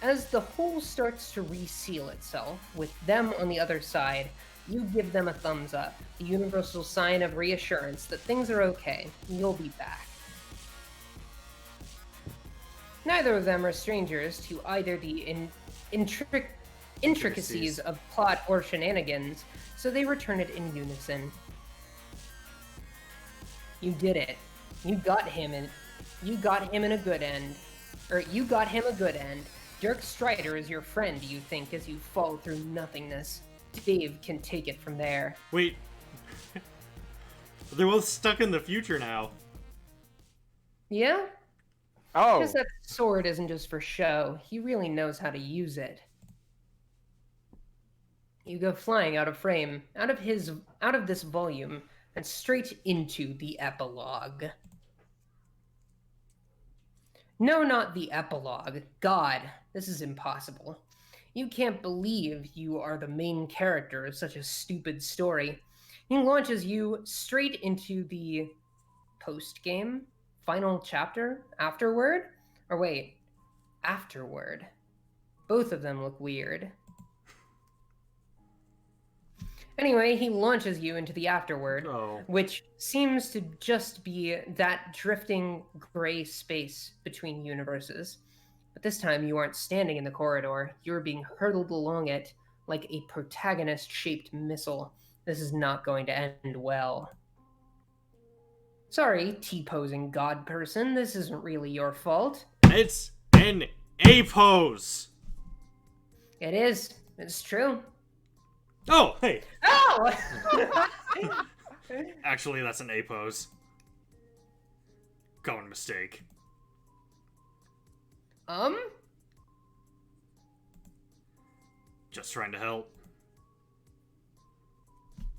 As the hole starts to reseal itself, with them on the other side, you give them a thumbs up, the universal sign of reassurance that things are okay, you'll be back. Neither of them are strangers to either the intricacies of plot or shenanigans, so they return it in unison. You did it. You got him a good end. You got him a good end. Dirk Strider is your friend, you think, as you fall through nothingness. Dave can take it from there. Wait. They're both stuck in the future now. Yeah? Oh. Because that sword isn't just for show. He really knows how to use it. You go flying out of frame, out of this volume, and straight into the epilogue. No, not the epilogue. God, this is impossible. You can't believe you are the main character of such a stupid story. He launches you straight into the post-game, final chapter, afterward? Or wait, afterward. Both of them look weird. Anyway, he launches you into the afterward, which seems to just be that drifting gray space between universes. But this time you aren't standing in the corridor, you're being hurtled along it like a protagonist-shaped missile. This is not going to end well. Sorry, T-posing god person, this isn't really your fault. It's an A-pose! It is. It's true. Oh, hey! Oh! Actually, that's an A-pose. Common mistake. Just trying to help.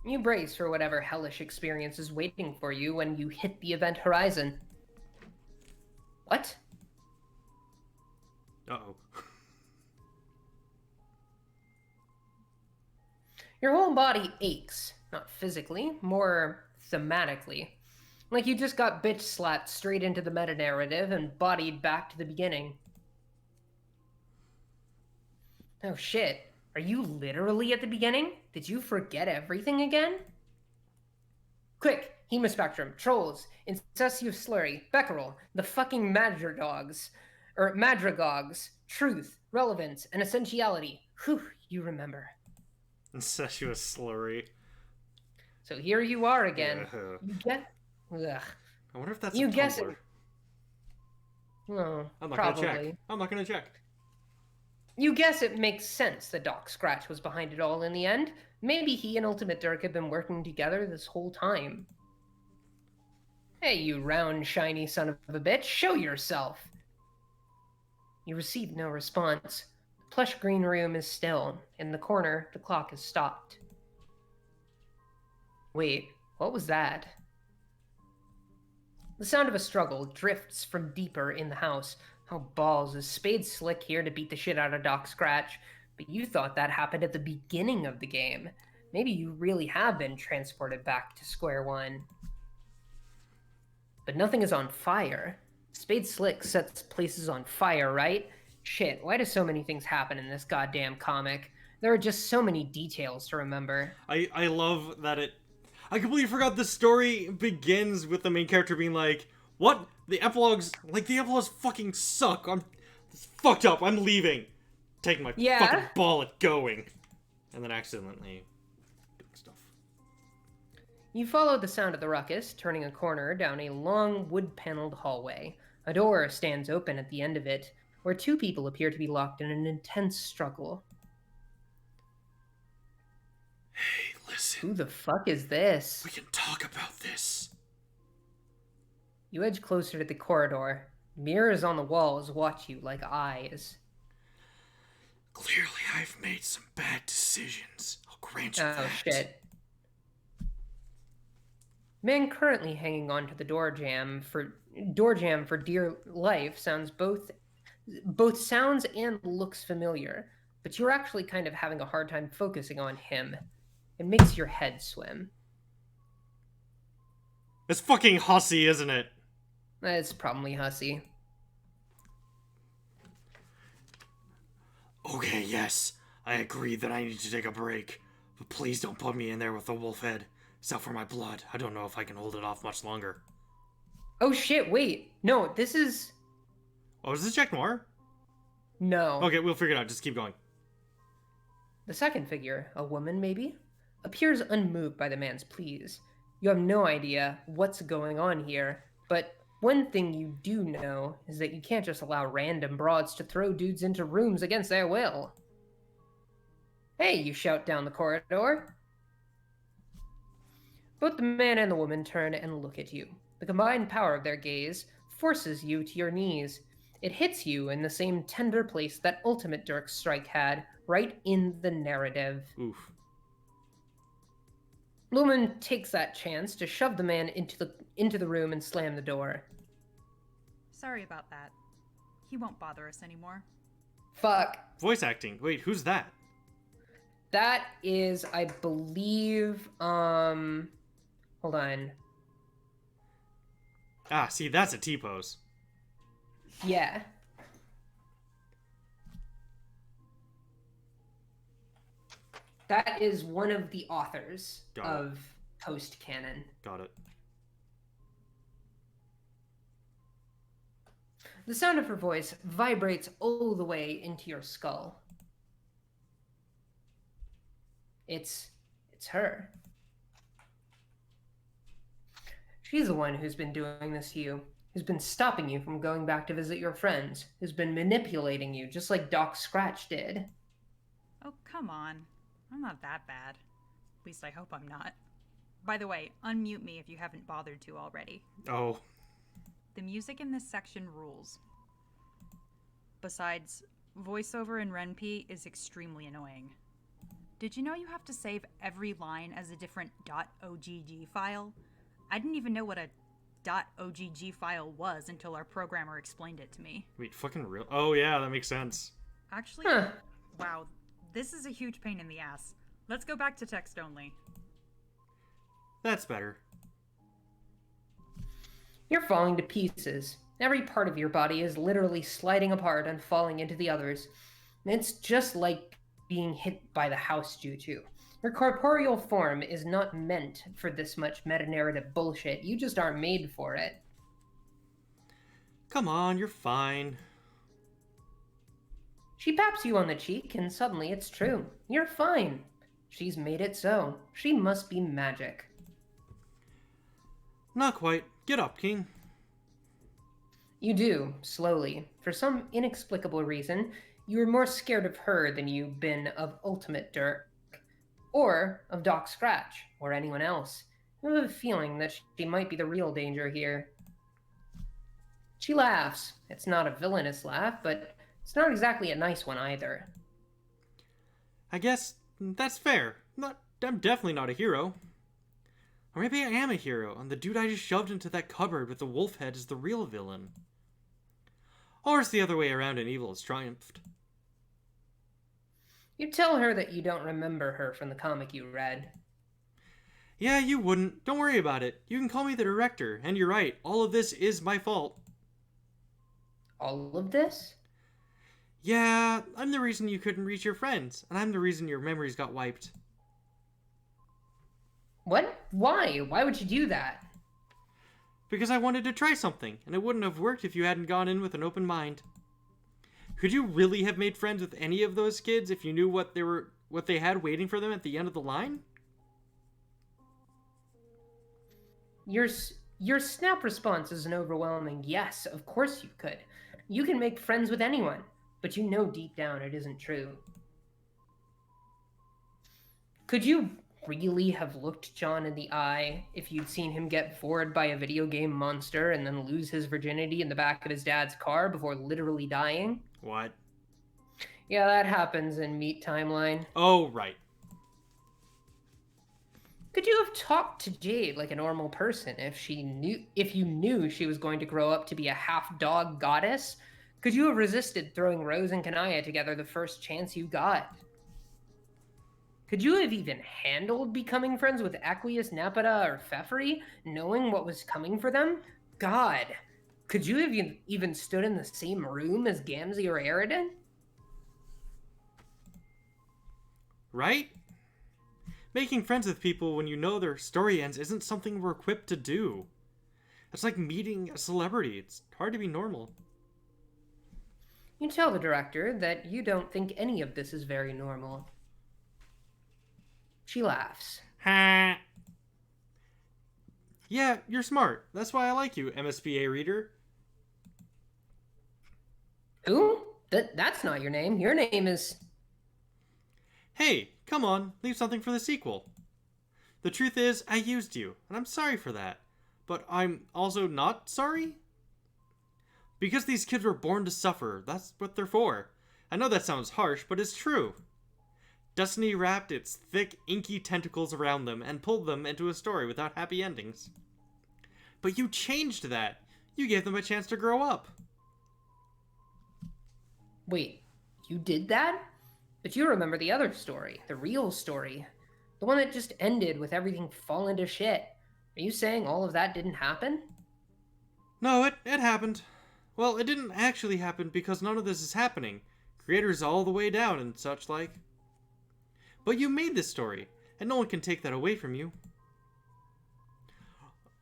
You brace for whatever hellish experience is waiting for you when you hit the event horizon. What? Uh-oh. Your whole body aches, not physically, more thematically. Like you just got bitch slapped straight into the meta-narrative and bodied back to the beginning. Oh shit, are you literally at the beginning? Did you forget everything again? Quick, Hemospectrum, Trolls, Incestive Slurry, Becquerel, the fucking Madrigogs, Truth, Relevance, and Essentiality. Whew, you remember. Incestuous slurry. So here you are again. You get... Ugh. I wonder if that's you a guess Tumblr. it. Oh, I'm not probably. gonna check. I'm not gonna check. You guess it makes sense that Doc Scratch was behind it all in the end. Maybe he and Ultimate Dirk have been working together this whole time. Hey, you round, shiny son of a bitch, show yourself! You receive no response. The plush green room is still. In the corner, the clock has stopped. Wait, what was that? The sound of a struggle drifts from deeper in the house. Oh, balls, is Spade Slick here to beat the shit out of Doc Scratch? But you thought that happened at the beginning of the game. Maybe you really have been transported back to square one. But nothing is on fire. Spade Slick sets places on fire, right? Shit, why do so many things happen in this goddamn comic? There are just so many details to remember. I love that it... I completely forgot the story begins with the main character being like, what? The epilogues fucking suck. It's fucked up. I'm leaving. Taking my fucking ball at going. And then accidentally doing stuff. You follow the sound of the ruckus, turning a corner down a long wood-paneled hallway. A door stands open at the end of it, where two people appear to be locked in an intense struggle. Hey, listen. Who the fuck is this? We can talk about this. You edge closer to the corridor. Mirrors on the walls watch you like eyes. Clearly, I've made some bad decisions. I'll grant you Oh, that. shit. Man currently hanging onto the door jam for dear life sounds both sounds and looks familiar, but you're actually kind of having a hard time focusing on him. It makes your head swim. It's fucking Hussy, isn't it? It's probably Hussy. Okay, yes. I agree that I need to take a break. But please don't put me in there with the wolf head. It's out for my blood. I don't know if I can hold it off much longer. Oh shit, wait. No, this is... Oh, is this Jack Noir? No. Okay, we'll figure it out. Just keep going. The second figure, a woman maybe, appears unmoved by the man's pleas. You have no idea what's going on here, but one thing you do know is that you can't just allow random broads to throw dudes into rooms against their will. Hey, you shout down the corridor. Both the man and the woman turn and look at you. The combined power of their gaze forces you to your knees. It hits you in the same tender place that Ultimate Dirk's strike had, right in the narrative. Oof. Lumen takes that chance to shove the man into the room and slam the door. Sorry about that. He won't bother us anymore. Fuck. Voice acting. Wait, who's that? That is, I believe, hold on. Ah, see, that's a T-pose. Yeah. That is one of the authors of post-canon. Got it. The sound of her voice vibrates all the way into your skull. It's her. She's the one who's been doing this to you, who's been stopping you from going back to visit your friends, who's been manipulating you just like Doc Scratch did. Oh, come on. I'm not that bad. At least I hope I'm not. By the way, unmute me if you haven't bothered to already. Oh. The music in this section rules. Besides, voiceover in RenP is extremely annoying. Did you know you have to save every line as a different .ogg file? I didn't even know what a .ogg file was until our programmer explained it to me. Wait, fucking real? Oh, yeah, that makes sense. Actually, wow, this is a huge pain in the ass. Let's go back to text only. That's better. You're falling to pieces. Every part of your body is literally sliding apart and falling into the others. It's just like being hit by the house Juju. Your corporeal form is not meant for this much meta-narrative bullshit. You just aren't made for it. Come on, you're fine. She paps you on the cheek, and suddenly it's true. You're fine. She's made it so. She must be magic. Not quite. Get up, King. You do, slowly. For some inexplicable reason, you were more scared of her than you've been of Ultimate Dirk, or of Doc Scratch, or anyone else. You have a feeling that she might be the real danger here. She laughs. It's not a villainous laugh, but it's not exactly a nice one either. I guess that's fair. I'm definitely not a hero. Or maybe I am a hero, and the dude I just shoved into that cupboard with the wolf head is the real villain. Or it's the other way around and evil has triumphed. You tell her that you don't remember her from the comic you read. Yeah, you wouldn't. Don't worry about it. You can call me the director, and you're right. All of this is my fault. All of this? Yeah, I'm the reason you couldn't reach your friends, and I'm the reason your memories got wiped. What? Why? Why would you do that? Because I wanted to try something, and it wouldn't have worked if you hadn't gone in with an open mind. Could you really have made friends with any of those kids if you knew what they had waiting for them at the end of the line? Your snap response is an overwhelming yes, of course you could. You can make friends with anyone, but you know deep down it isn't true. Could you really have looked John in the eye if you'd seen him get bored by a video game monster and then lose his virginity in the back of his dad's car before literally dying? What? Yeah, that happens in Meat Timeline. Oh, right. Could you have talked to Jade like a normal person if you knew she was going to grow up to be a half-dog goddess? Could you have resisted throwing Rose and Kanaya together the first chance you got? Could you have even handled becoming friends with Aqueous, Napata, or Pfeffery, knowing what was coming for them? God, could you have even stood in the same room as Gamzee or Aridin? Right? Making friends with people when you know their story ends isn't something we're equipped to do. It's like meeting a celebrity. It's hard to be normal. You tell the director that you don't think any of this is very normal. She laughs. Ha! Yeah, you're smart. That's why I like you, MSBA reader. Who? That's not your name. Your name is... Hey, come on, leave something for the sequel. The truth is, I used you, and I'm sorry for that. But I'm also not sorry? Because these kids were born to suffer, that's what they're for. I know that sounds harsh, but it's true. Destiny wrapped its thick, inky tentacles around them and pulled them into a story without happy endings. But you changed that. You gave them a chance to grow up. Wait, you did that? But you remember the other story, the real story. The one that just ended with everything falling to shit. Are you saying all of that didn't happen? No, it happened. Well, it didn't actually happen because none of this is happening. Creators all the way down and such like. But you made this story, and no one can take that away from you.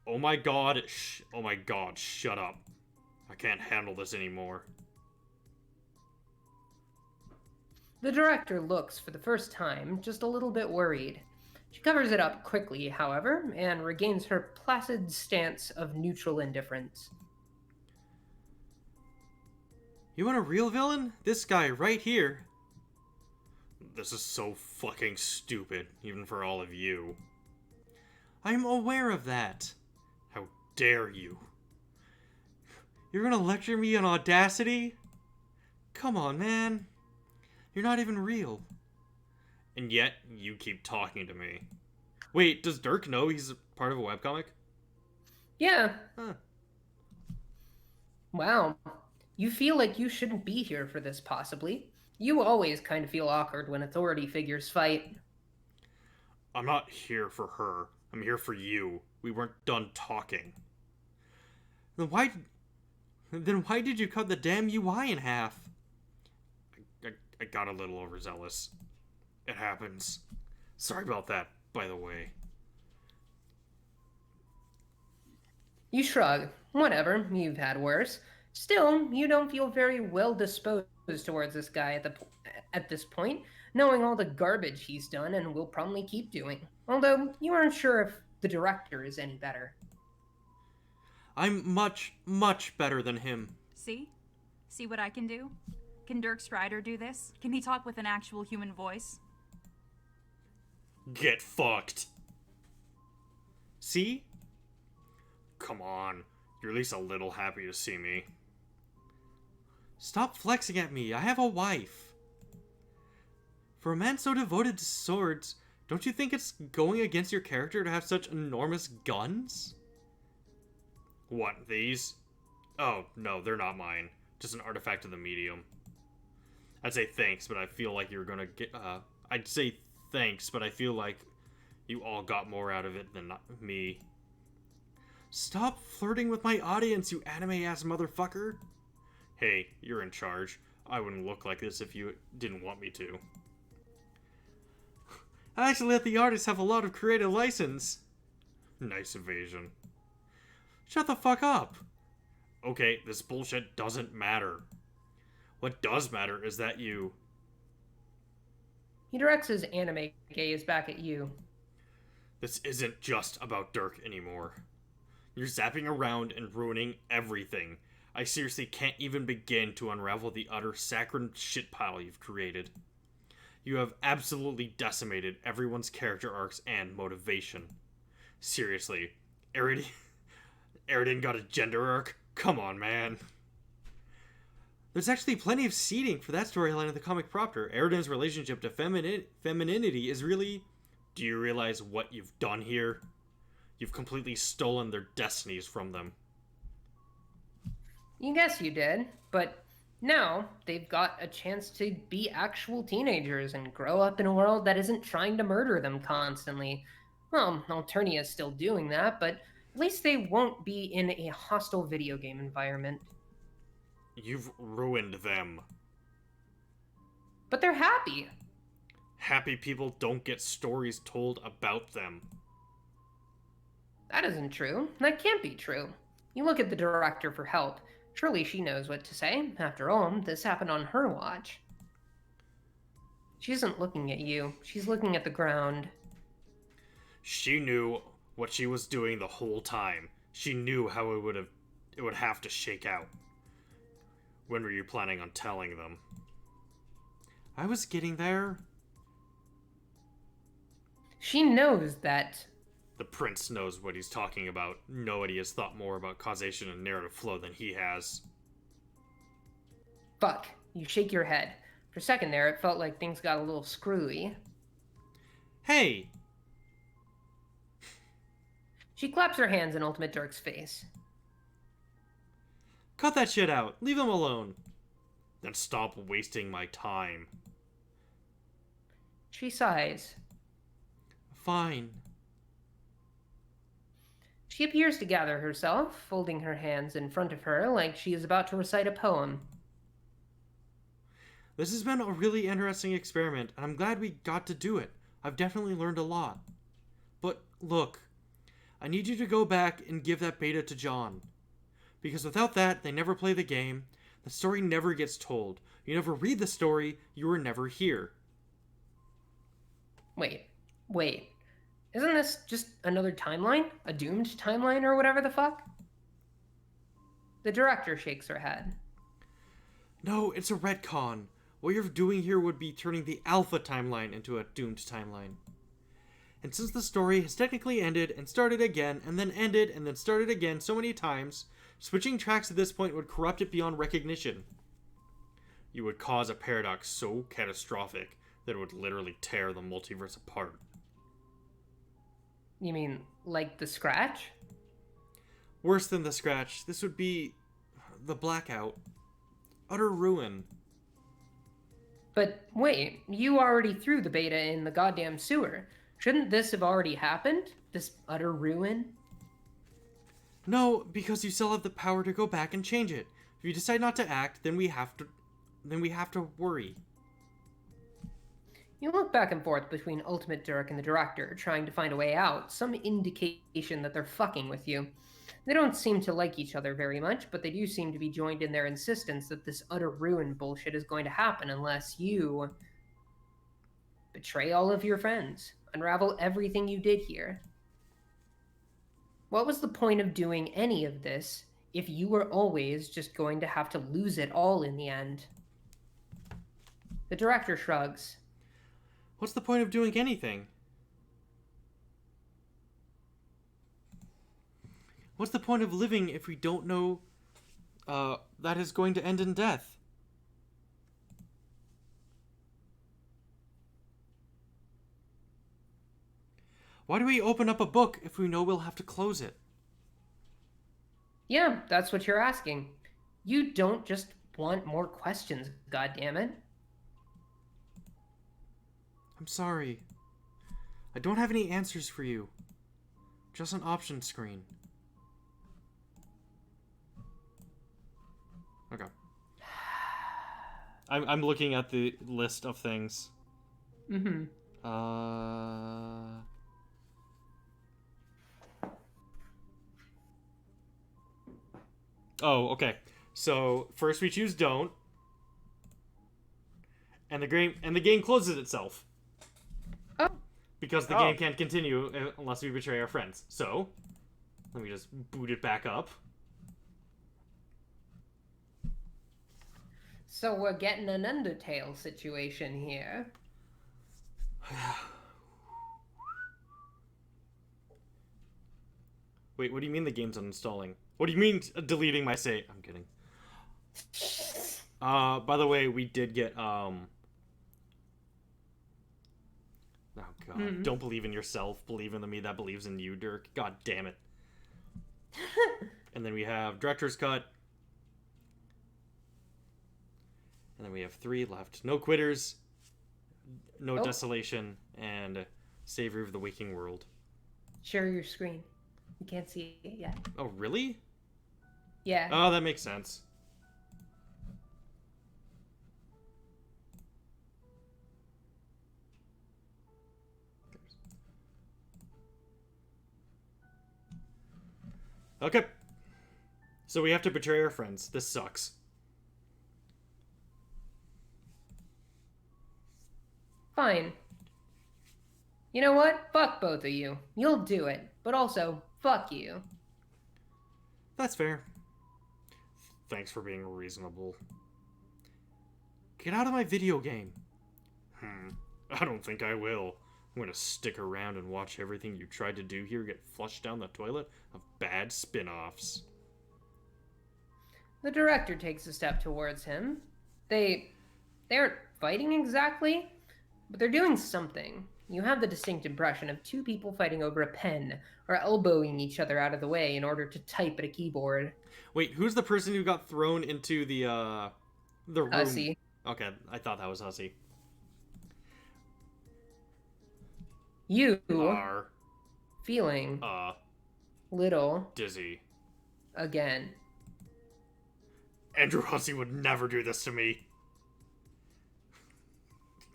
Oh my god, shut up. I can't handle this anymore. The director looks, for the first time, just a little bit worried. She covers it up quickly, however, and regains her placid stance of neutral indifference. You want a real villain? This guy right here. This is so fucking stupid, even for all of you. I'm aware of that. How dare you? You're gonna lecture me on Audacity? Come on, man. You're not even real. And yet, you keep talking to me. Wait, does Dirk know he's a part of a webcomic? Yeah. Huh. Wow. You feel like you shouldn't be here for this, possibly. You always kind of feel awkward when authority figures fight. I'm not here for her. I'm here for you. We weren't done talking. Then why did you cut the damn UI in half? I got a little overzealous. It happens. Sorry about that, by the way. You shrug. Whatever, you've had worse. Still, you don't feel very well disposed towards this guy at this point, knowing all the garbage he's done and will probably keep doing. Although, you aren't sure if the director is any better. I'm much, much better than him. See? See what I can do? Can Dirk Strider do this? Can he talk with an actual human voice? Get fucked. See? Come on. You're at least a little happy to see me. Stop flexing at me. I have a wife. For a man so devoted to swords, don't you think it's going against your character to have such enormous guns? What, these? Oh, no, they're not mine. Just an artifact of the medium. I'd say thanks, but I feel like you're gonna get, I'd say thanks, but I feel like you all got more out of it than me. Stop flirting with my audience, you anime-ass motherfucker! Hey, you're in charge. I wouldn't look like this if you didn't want me to. I actually let the artists have a lot of creative license. Nice evasion. Shut the fuck up! Okay, this bullshit doesn't matter. What does matter is that you... He directs his anime gaze back at you. This isn't just about Dirk anymore. You're zapping around and ruining everything. I seriously can't even begin to unravel the utter saccharine shitpile you've created. You have absolutely decimated everyone's character arcs and motivation. Seriously, Aridin got a gender arc? Come on, man. There's actually plenty of seeding for that storyline in the comic proper. Aridin's relationship to femininity is really... Do you realize what you've done here? You've completely stolen their destinies from them. You guess you did, but now they've got a chance to be actual teenagers and grow up in a world that isn't trying to murder them constantly. Well, Alternia's still doing that, but at least they won't be in a hostile video game environment. You've ruined them. But they're happy. Happy people don't get stories told about them. That isn't true. That can't be true. You look at the director for help. Surely she knows what to say. After all, this happened on her watch. She isn't looking at you. She's looking at the ground. She knew what she was doing the whole time. She knew how it would have to shake out. When were you planning on telling them? I was getting there. She knows that. The prince knows what he's talking about. Nobody has thought more about causation and narrative flow than he has. Fuck. You shake your head. For a second there, it felt like things got a little screwy. Hey! She claps her hands in Ultimate Dirk's face. Cut that shit out. Leave him alone. Then stop wasting my time. She sighs. Fine. She appears to gather herself, folding her hands in front of her like she is about to recite a poem. This has been a really interesting experiment, and I'm glad we got to do it. I've definitely learned a lot. But look, I need you to go back and give that beta to John. Because without that, they never play the game, the story never gets told, you never read the story, you were never here. Wait. Isn't this just another timeline? A doomed timeline or whatever the fuck? The director shakes her head. No, it's a retcon. What you're doing here would be turning the Alpha timeline into a doomed timeline. And since the story has technically ended and started again, and then ended and then started again so many times, switching tracks at this point would corrupt it beyond recognition. You would cause a paradox so catastrophic that it would literally tear the multiverse apart. You mean, like the scratch? Worse than the scratch, this would be the blackout. Utter ruin. But wait, you already threw the beta in the goddamn sewer. Shouldn't this have already happened? This utter ruin? No, because you still have the power to go back and change it. If you decide not to act, then we have to worry. You look back and forth between Ultimate Dirk and the director, trying to find a way out, some indication that they're fucking with you. They don't seem to like each other very much, but they do seem to be joined in their insistence that this utter ruin bullshit is going to happen unless you betray all of your friends, unravel everything you did here. What was the point of doing any of this if you were always just going to have to lose it all in the end? The director shrugs. What's the point of doing anything? What's the point of living if we don't know that is going to end in death? Why do we open up a book if we know we'll have to close it? Yeah, that's what you're asking. You don't just want more questions, goddammit. I'm sorry. I don't have any answers for you. Just an option screen. Okay. I'm looking at the list of things. Mm-hmm. Oh, okay. So first we choose don't. And the game closes itself. Oh. Because the game can't continue unless we betray our friends. So, let me just boot it back up. So we're getting an Undertale situation here. Wait, what do you mean the game's uninstalling? What do you mean deleting my save? I'm kidding. By the way, we did get, oh god. Don't believe in yourself. Believe in the me that believes in you, Dirk. God damn it. And then we have Director's Cut. And then we have 3 left. No Quitters, No Desolation, and Savior of the Waking World. Share your screen. You can't see it yet. Oh, really? Yeah. Oh, that makes sense. Okay. So we have to betray our friends. This sucks. Fine. You know what? Fuck both of you. You'll do it. But also, fuck you. That's fair. Thanks for being reasonable. Get out of my video game. I don't think I will. I'm gonna stick around and watch everything you tried to do here get flushed down the toilet of bad spin-offs. The director takes a step towards him. They aren't fighting exactly, but they're doing something. You have the distinct impression of 2 people fighting over a pen or elbowing each other out of the way in order to type at a keyboard. Wait, who's the person who got thrown into the room? Hussy. Okay, I thought that was Hussy. You Are feeling little dizzy. again. Andrew Hussey would never do this to me.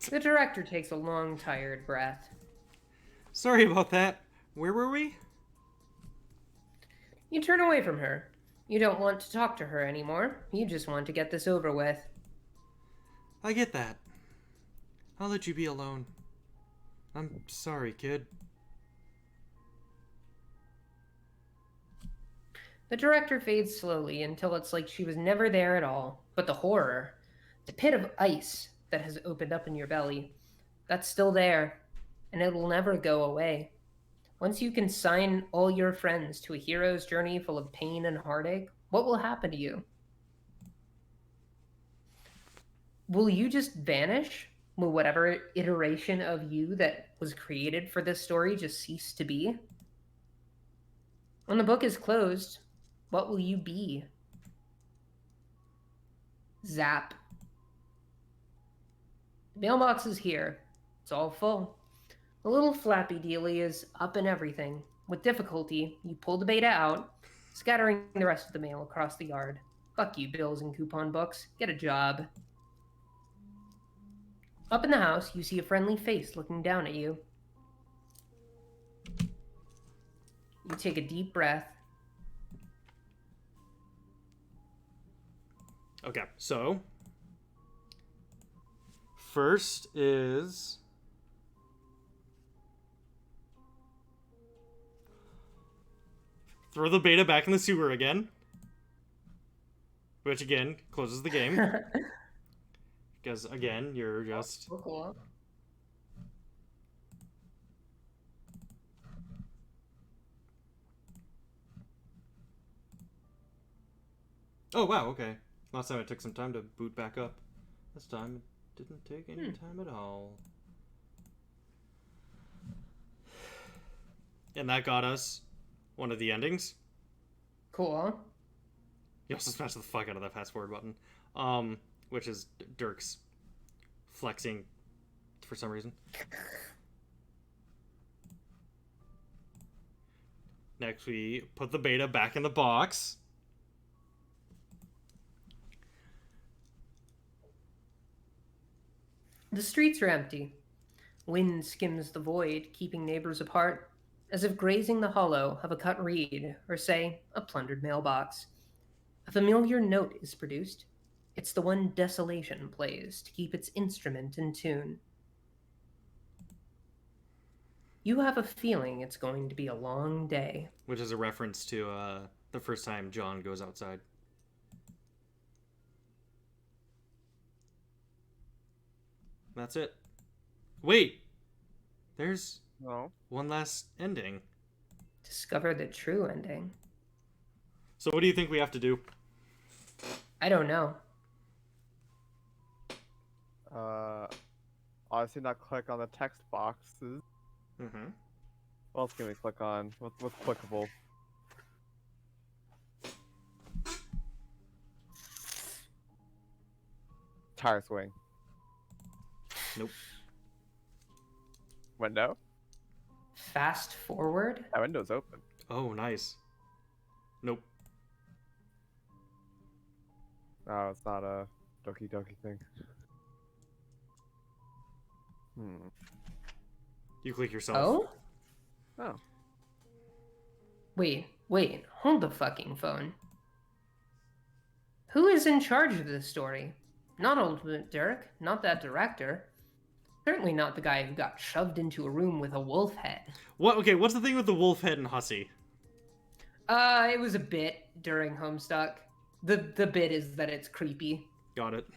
The director takes a long, tired breath. Sorry about that. Where were we? You turn away from her. You don't want to talk to her anymore. You just want to get this over with. I get that. I'll let you be alone. I'm sorry, kid. The director fades slowly until it's like she was never there at all. But the horror, the pit of ice that has opened up in your belly, that's still there, and it will never go away. Once you consign all your friends to a hero's journey full of pain and heartache, what will happen to you? Will you just vanish? Will whatever iteration of you that was created for this story just cease to be? When the book is closed, what will you be? Zap. The mailbox is here. It's all full. The little flappy dealie is up and everything. With difficulty, you pull the beta out, scattering the rest of the mail across the yard. Fuck you, bills and coupon books. Get a job. Up in the house, you see a friendly face looking down at you. You take a deep breath. Okay, so first is throw the beta back in the sewer again, which again closes the game because again you're just Cool. oh wow, okay. Last time it took some time to boot back up. This time it didn't take any time at all. And that got us one of the endings. Cool. You also smashed the fuck out of that fast forward button. Which is Dirk's flexing for some reason. Next we put the beta back in the box. The streets are empty. Wind skims the void, keeping neighbors apart, as if grazing the hollow of a cut reed, or say, a plundered mailbox. A familiar note is produced. It's the one Desolation plays to keep its instrument in tune. You have a feeling it's going to be a long day. Which is a reference to the first time John goes outside. That's it. Wait! There's No. one last ending. Discover the true ending. So what do you think we have to do? I don't know. Obviously not click on the text boxes. Mm-hmm. What else can we click on? What's clickable? Tire swing. Nope. Window? Fast forward? That window's open. Oh, nice. Nope. No, it's not a Doki Doki thing. You click yourself. Oh? Oh. Wait, hold the fucking phone. Who is in charge of this story? Not old Dirk, not that director. Certainly not the guy who got shoved into a room with a wolf head. What? Okay, what's the thing with the wolf head and Hussy? It was a bit during Homestuck. The bit is that it's creepy. Got it.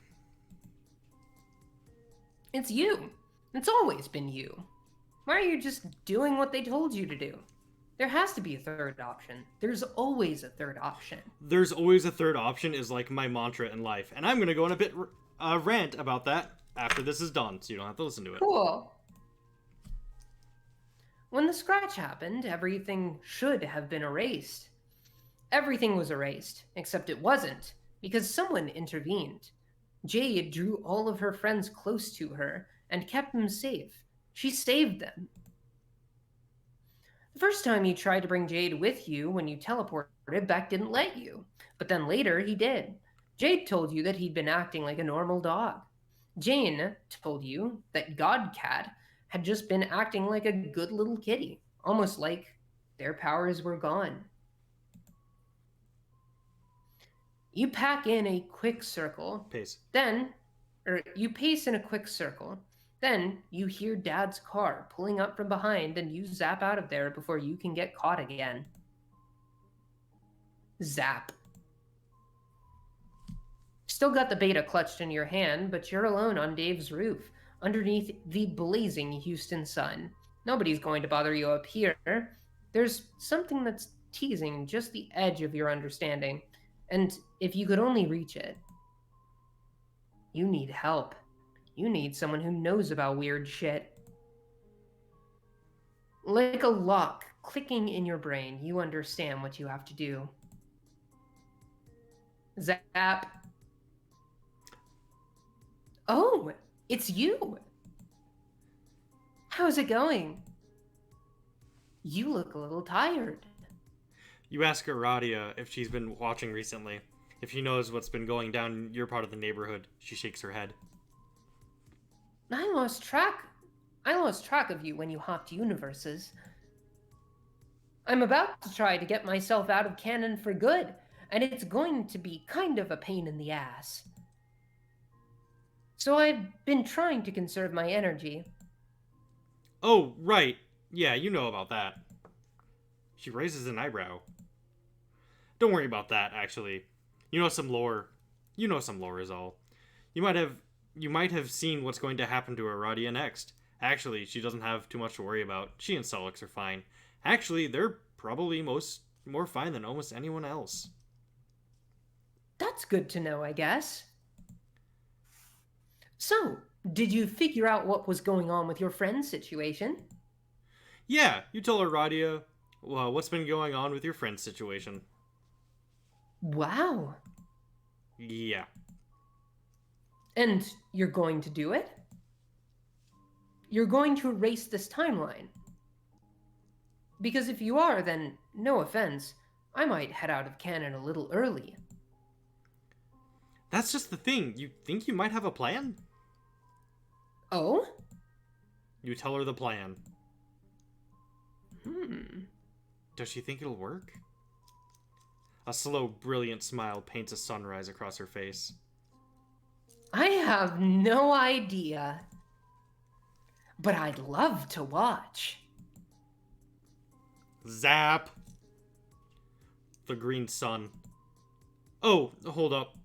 It's you. It's always been you. Why are you just doing what they told you to do? There has to be a third option. There's always a third option. There's always a third option is like my mantra in life, and I'm gonna go on a bit rant about that after this is done, so you don't have to listen to it. Cool. When the scratch happened, everything should have been erased. Everything was erased, except it wasn't, because someone intervened. Jade drew all of her friends close to her and kept them safe. She saved them. The first time you tried to bring Jade with you when you teleported, Beck didn't let you. But then later, he did. Jade told you that he'd been acting like a normal dog. Jane told you that Godcat had just been acting like a good little kitty, almost like their powers were gone. You pack in a quick circle. Pace. You pace in a quick circle. Then you hear Dad's car pulling up from behind and you zap out of there before you can get caught again. Zap. Still got the beta clutched in your hand, but you're alone on Dave's roof, underneath the blazing Houston sun. Nobody's going to bother you up here. There's something that's teasing just the edge of your understanding, and if you could only reach it. You need help. You need someone who knows about weird shit. Like a lock clicking in your brain, you understand what you have to do. Zap. Oh, it's you. How's it going? You look a little tired. You ask Aradia if she's been watching recently. If she knows what's been going down in your part of the neighborhood. She shakes her head. I lost track of you when you hopped universes. I'm about to try to get myself out of canon for good, and it's going to be kind of a pain in the ass. So I've been trying to conserve my energy. Oh, right. Yeah, you know about that. She raises an eyebrow. Don't worry about that, actually. You know some lore. You know some lore is all. You might have seen what's going to happen to Aradia next. Actually, she doesn't have too much to worry about. She and Solix are fine. Actually, they're probably more fine than almost anyone else. That's good to know, I guess. So, did you figure out what was going on with your friend's situation? Yeah, you tell Aradia what's been going on with your friend's situation. Wow. Yeah. And you're going to do it? You're going to erase this timeline? Because if you are, then, no offense, I might head out of canon a little early. That's just the thing. You think you might have a plan? Oh? You tell her the plan. Hmm. Does she think it'll work? A slow, brilliant smile paints a sunrise across her face. I have no idea. But I'd love to watch. Zap! The green sun. Oh, hold up.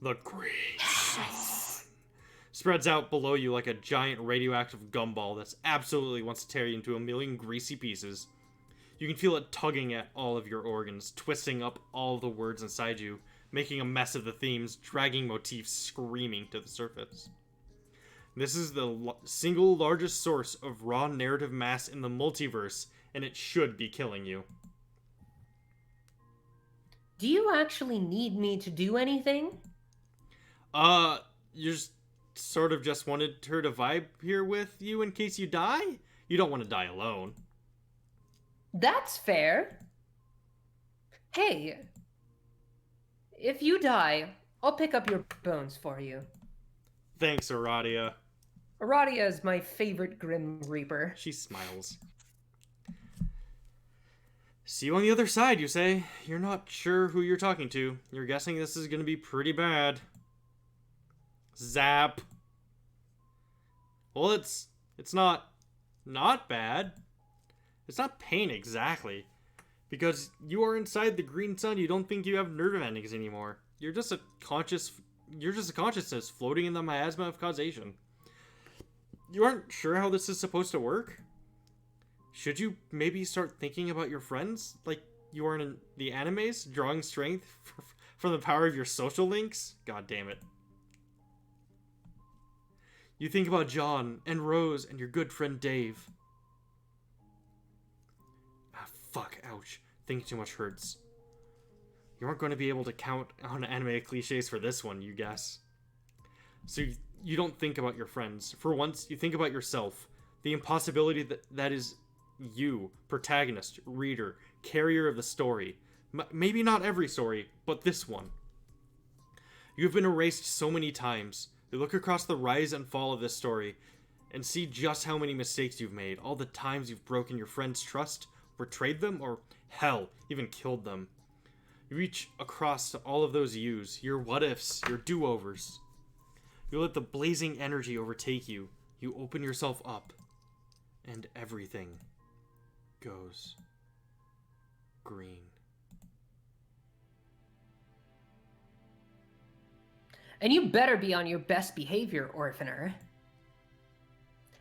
The green sun spreads out below you like a giant radioactive gumball that absolutely wants to tear you into a million greasy pieces. You can feel it tugging at all of your organs, twisting up all of the words inside you, making a mess of the themes, dragging motifs screaming to the surface. This is the single largest source of raw narrative mass in the multiverse, and it should be killing you. Do you actually need me to do anything? You sort of just wanted her to vibe here with you in case you die? You don't want to die alone. That's fair. Hey, if you die, I'll pick up your bones for you. Thanks, Aradia. Aradia is my favorite Grim Reaper. She smiles. See you on the other side, you say. You're not sure who you're talking to. You're guessing this is gonna be pretty bad. Zap. Well, it's not bad. It's not pain exactly. Because you are inside the green sun, you don't think you have nerve endings anymore. You're just a consciousness floating in the miasma of causation. You aren't sure how this is supposed to work? Should you maybe start thinking about your friends like you are in the animes, drawing strength from the power of your social links? God damn it. You think about John and Rose and your good friend Dave. Ah, fuck, ouch. Thinking too much hurts. You aren't going to be able to count on anime cliches for this one, you guess. So you don't think about your friends. For once, you think about yourself. The impossibility that is you, protagonist, reader, carrier of the story. Maybe not every story, but this one. You've been erased so many times. You look across the rise and fall of this story and see just how many mistakes you've made, all the times you've broken your friends' trust, betrayed them, or hell, even killed them. You reach across to all of those yous, your what-ifs, your do-overs. You let the blazing energy overtake you. You open yourself up, and everything goes green. And you better be on your best behavior, Orphaner.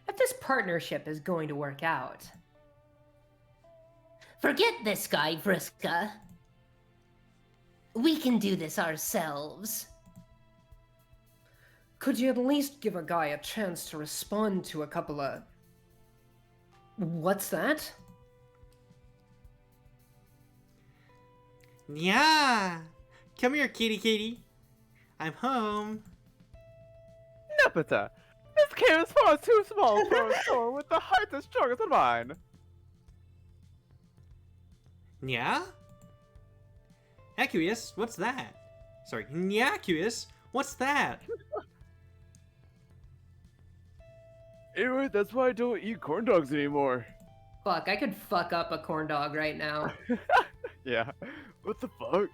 If this partnership is going to work out. Forget this guy, Vriska. We can do this ourselves. Could you at least give a guy a chance to respond to a couple of... What's that? Yeah! Come here, kitty. I'm home. Nepeta, this cave is far too small for a soul with the heart as strong as mine. Yeah? Aqueous, what's that? Sorry, Nyaqueous, what's that? Anyway, that's why I don't eat corn dogs anymore. Fuck, I could fuck up a corn dog right now. Yeah. What the fuck?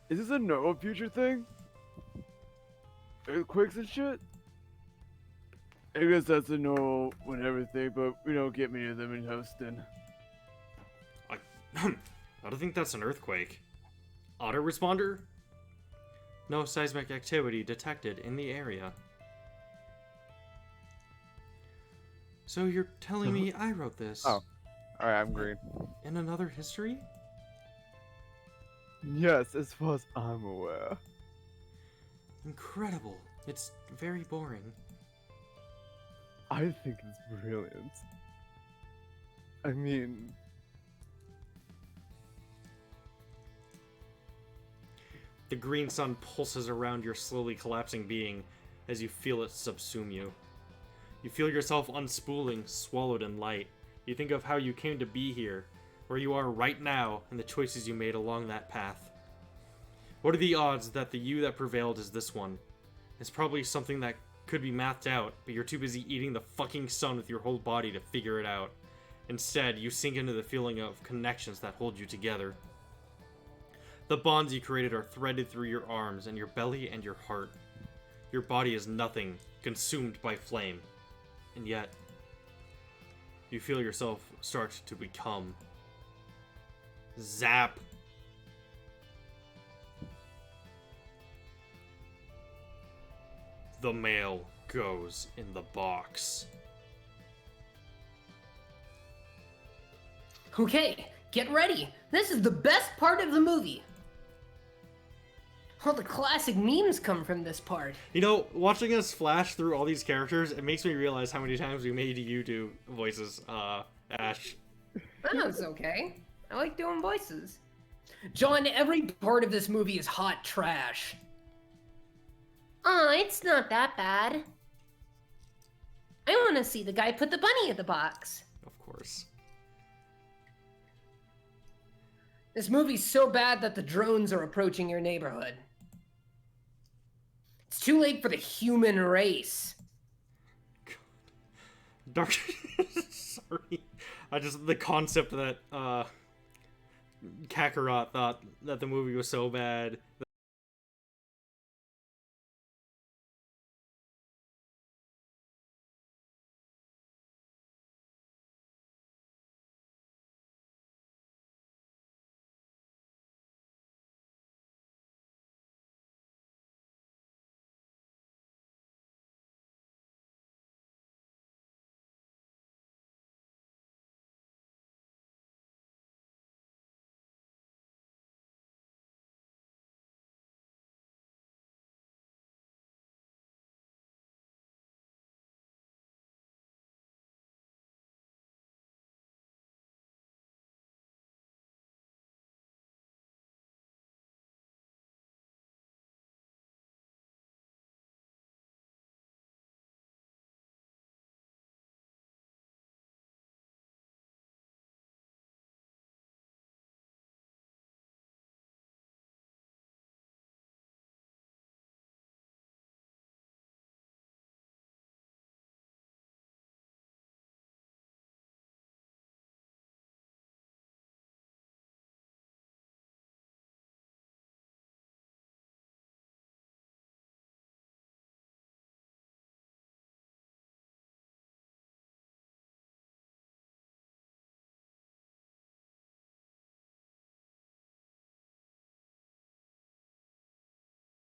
Is this a normal future thing? Earthquakes and shit? I guess that's a normal whenever thing, but we don't get many of them in Houston. I don't think that's an earthquake. Autoresponder? No seismic activity detected in the area. So you're telling me I wrote this? Oh. Alright, I'm green. In another history? Yes, as far as I'm aware. Incredible. It's very boring. I think it's brilliant. I mean... The green sun pulses around your slowly collapsing being as you feel it subsume you. You feel yourself unspooling, swallowed in light. You think of how you came to be here, where you are right now, and the choices you made along that path. What are the odds that the you that prevailed is this one? It's probably something that could be mathed out, but you're too busy eating the fucking sun with your whole body to figure it out. Instead, you sink into the feeling of connections that hold you together. The bonds you created are threaded through your arms and your belly and your heart. Your body is nothing, consumed by flame. And yet, you feel yourself start to become. Zap. The mail goes in the box. Okay, get ready. This is the best part of the movie. All the classic memes come from this part. You know, watching us flash through all these characters, it makes me realize how many times we made you do voices, Ash. That's okay. I like doing voices. John, every part of this movie is hot trash. Aw, it's not that bad. I want to see the guy put the bunny in the box. Of course. This movie's so bad that the drones are approaching your neighborhood. It's too late for the human race. Dark. Sorry. The concept that, Kakarot thought that the movie was so bad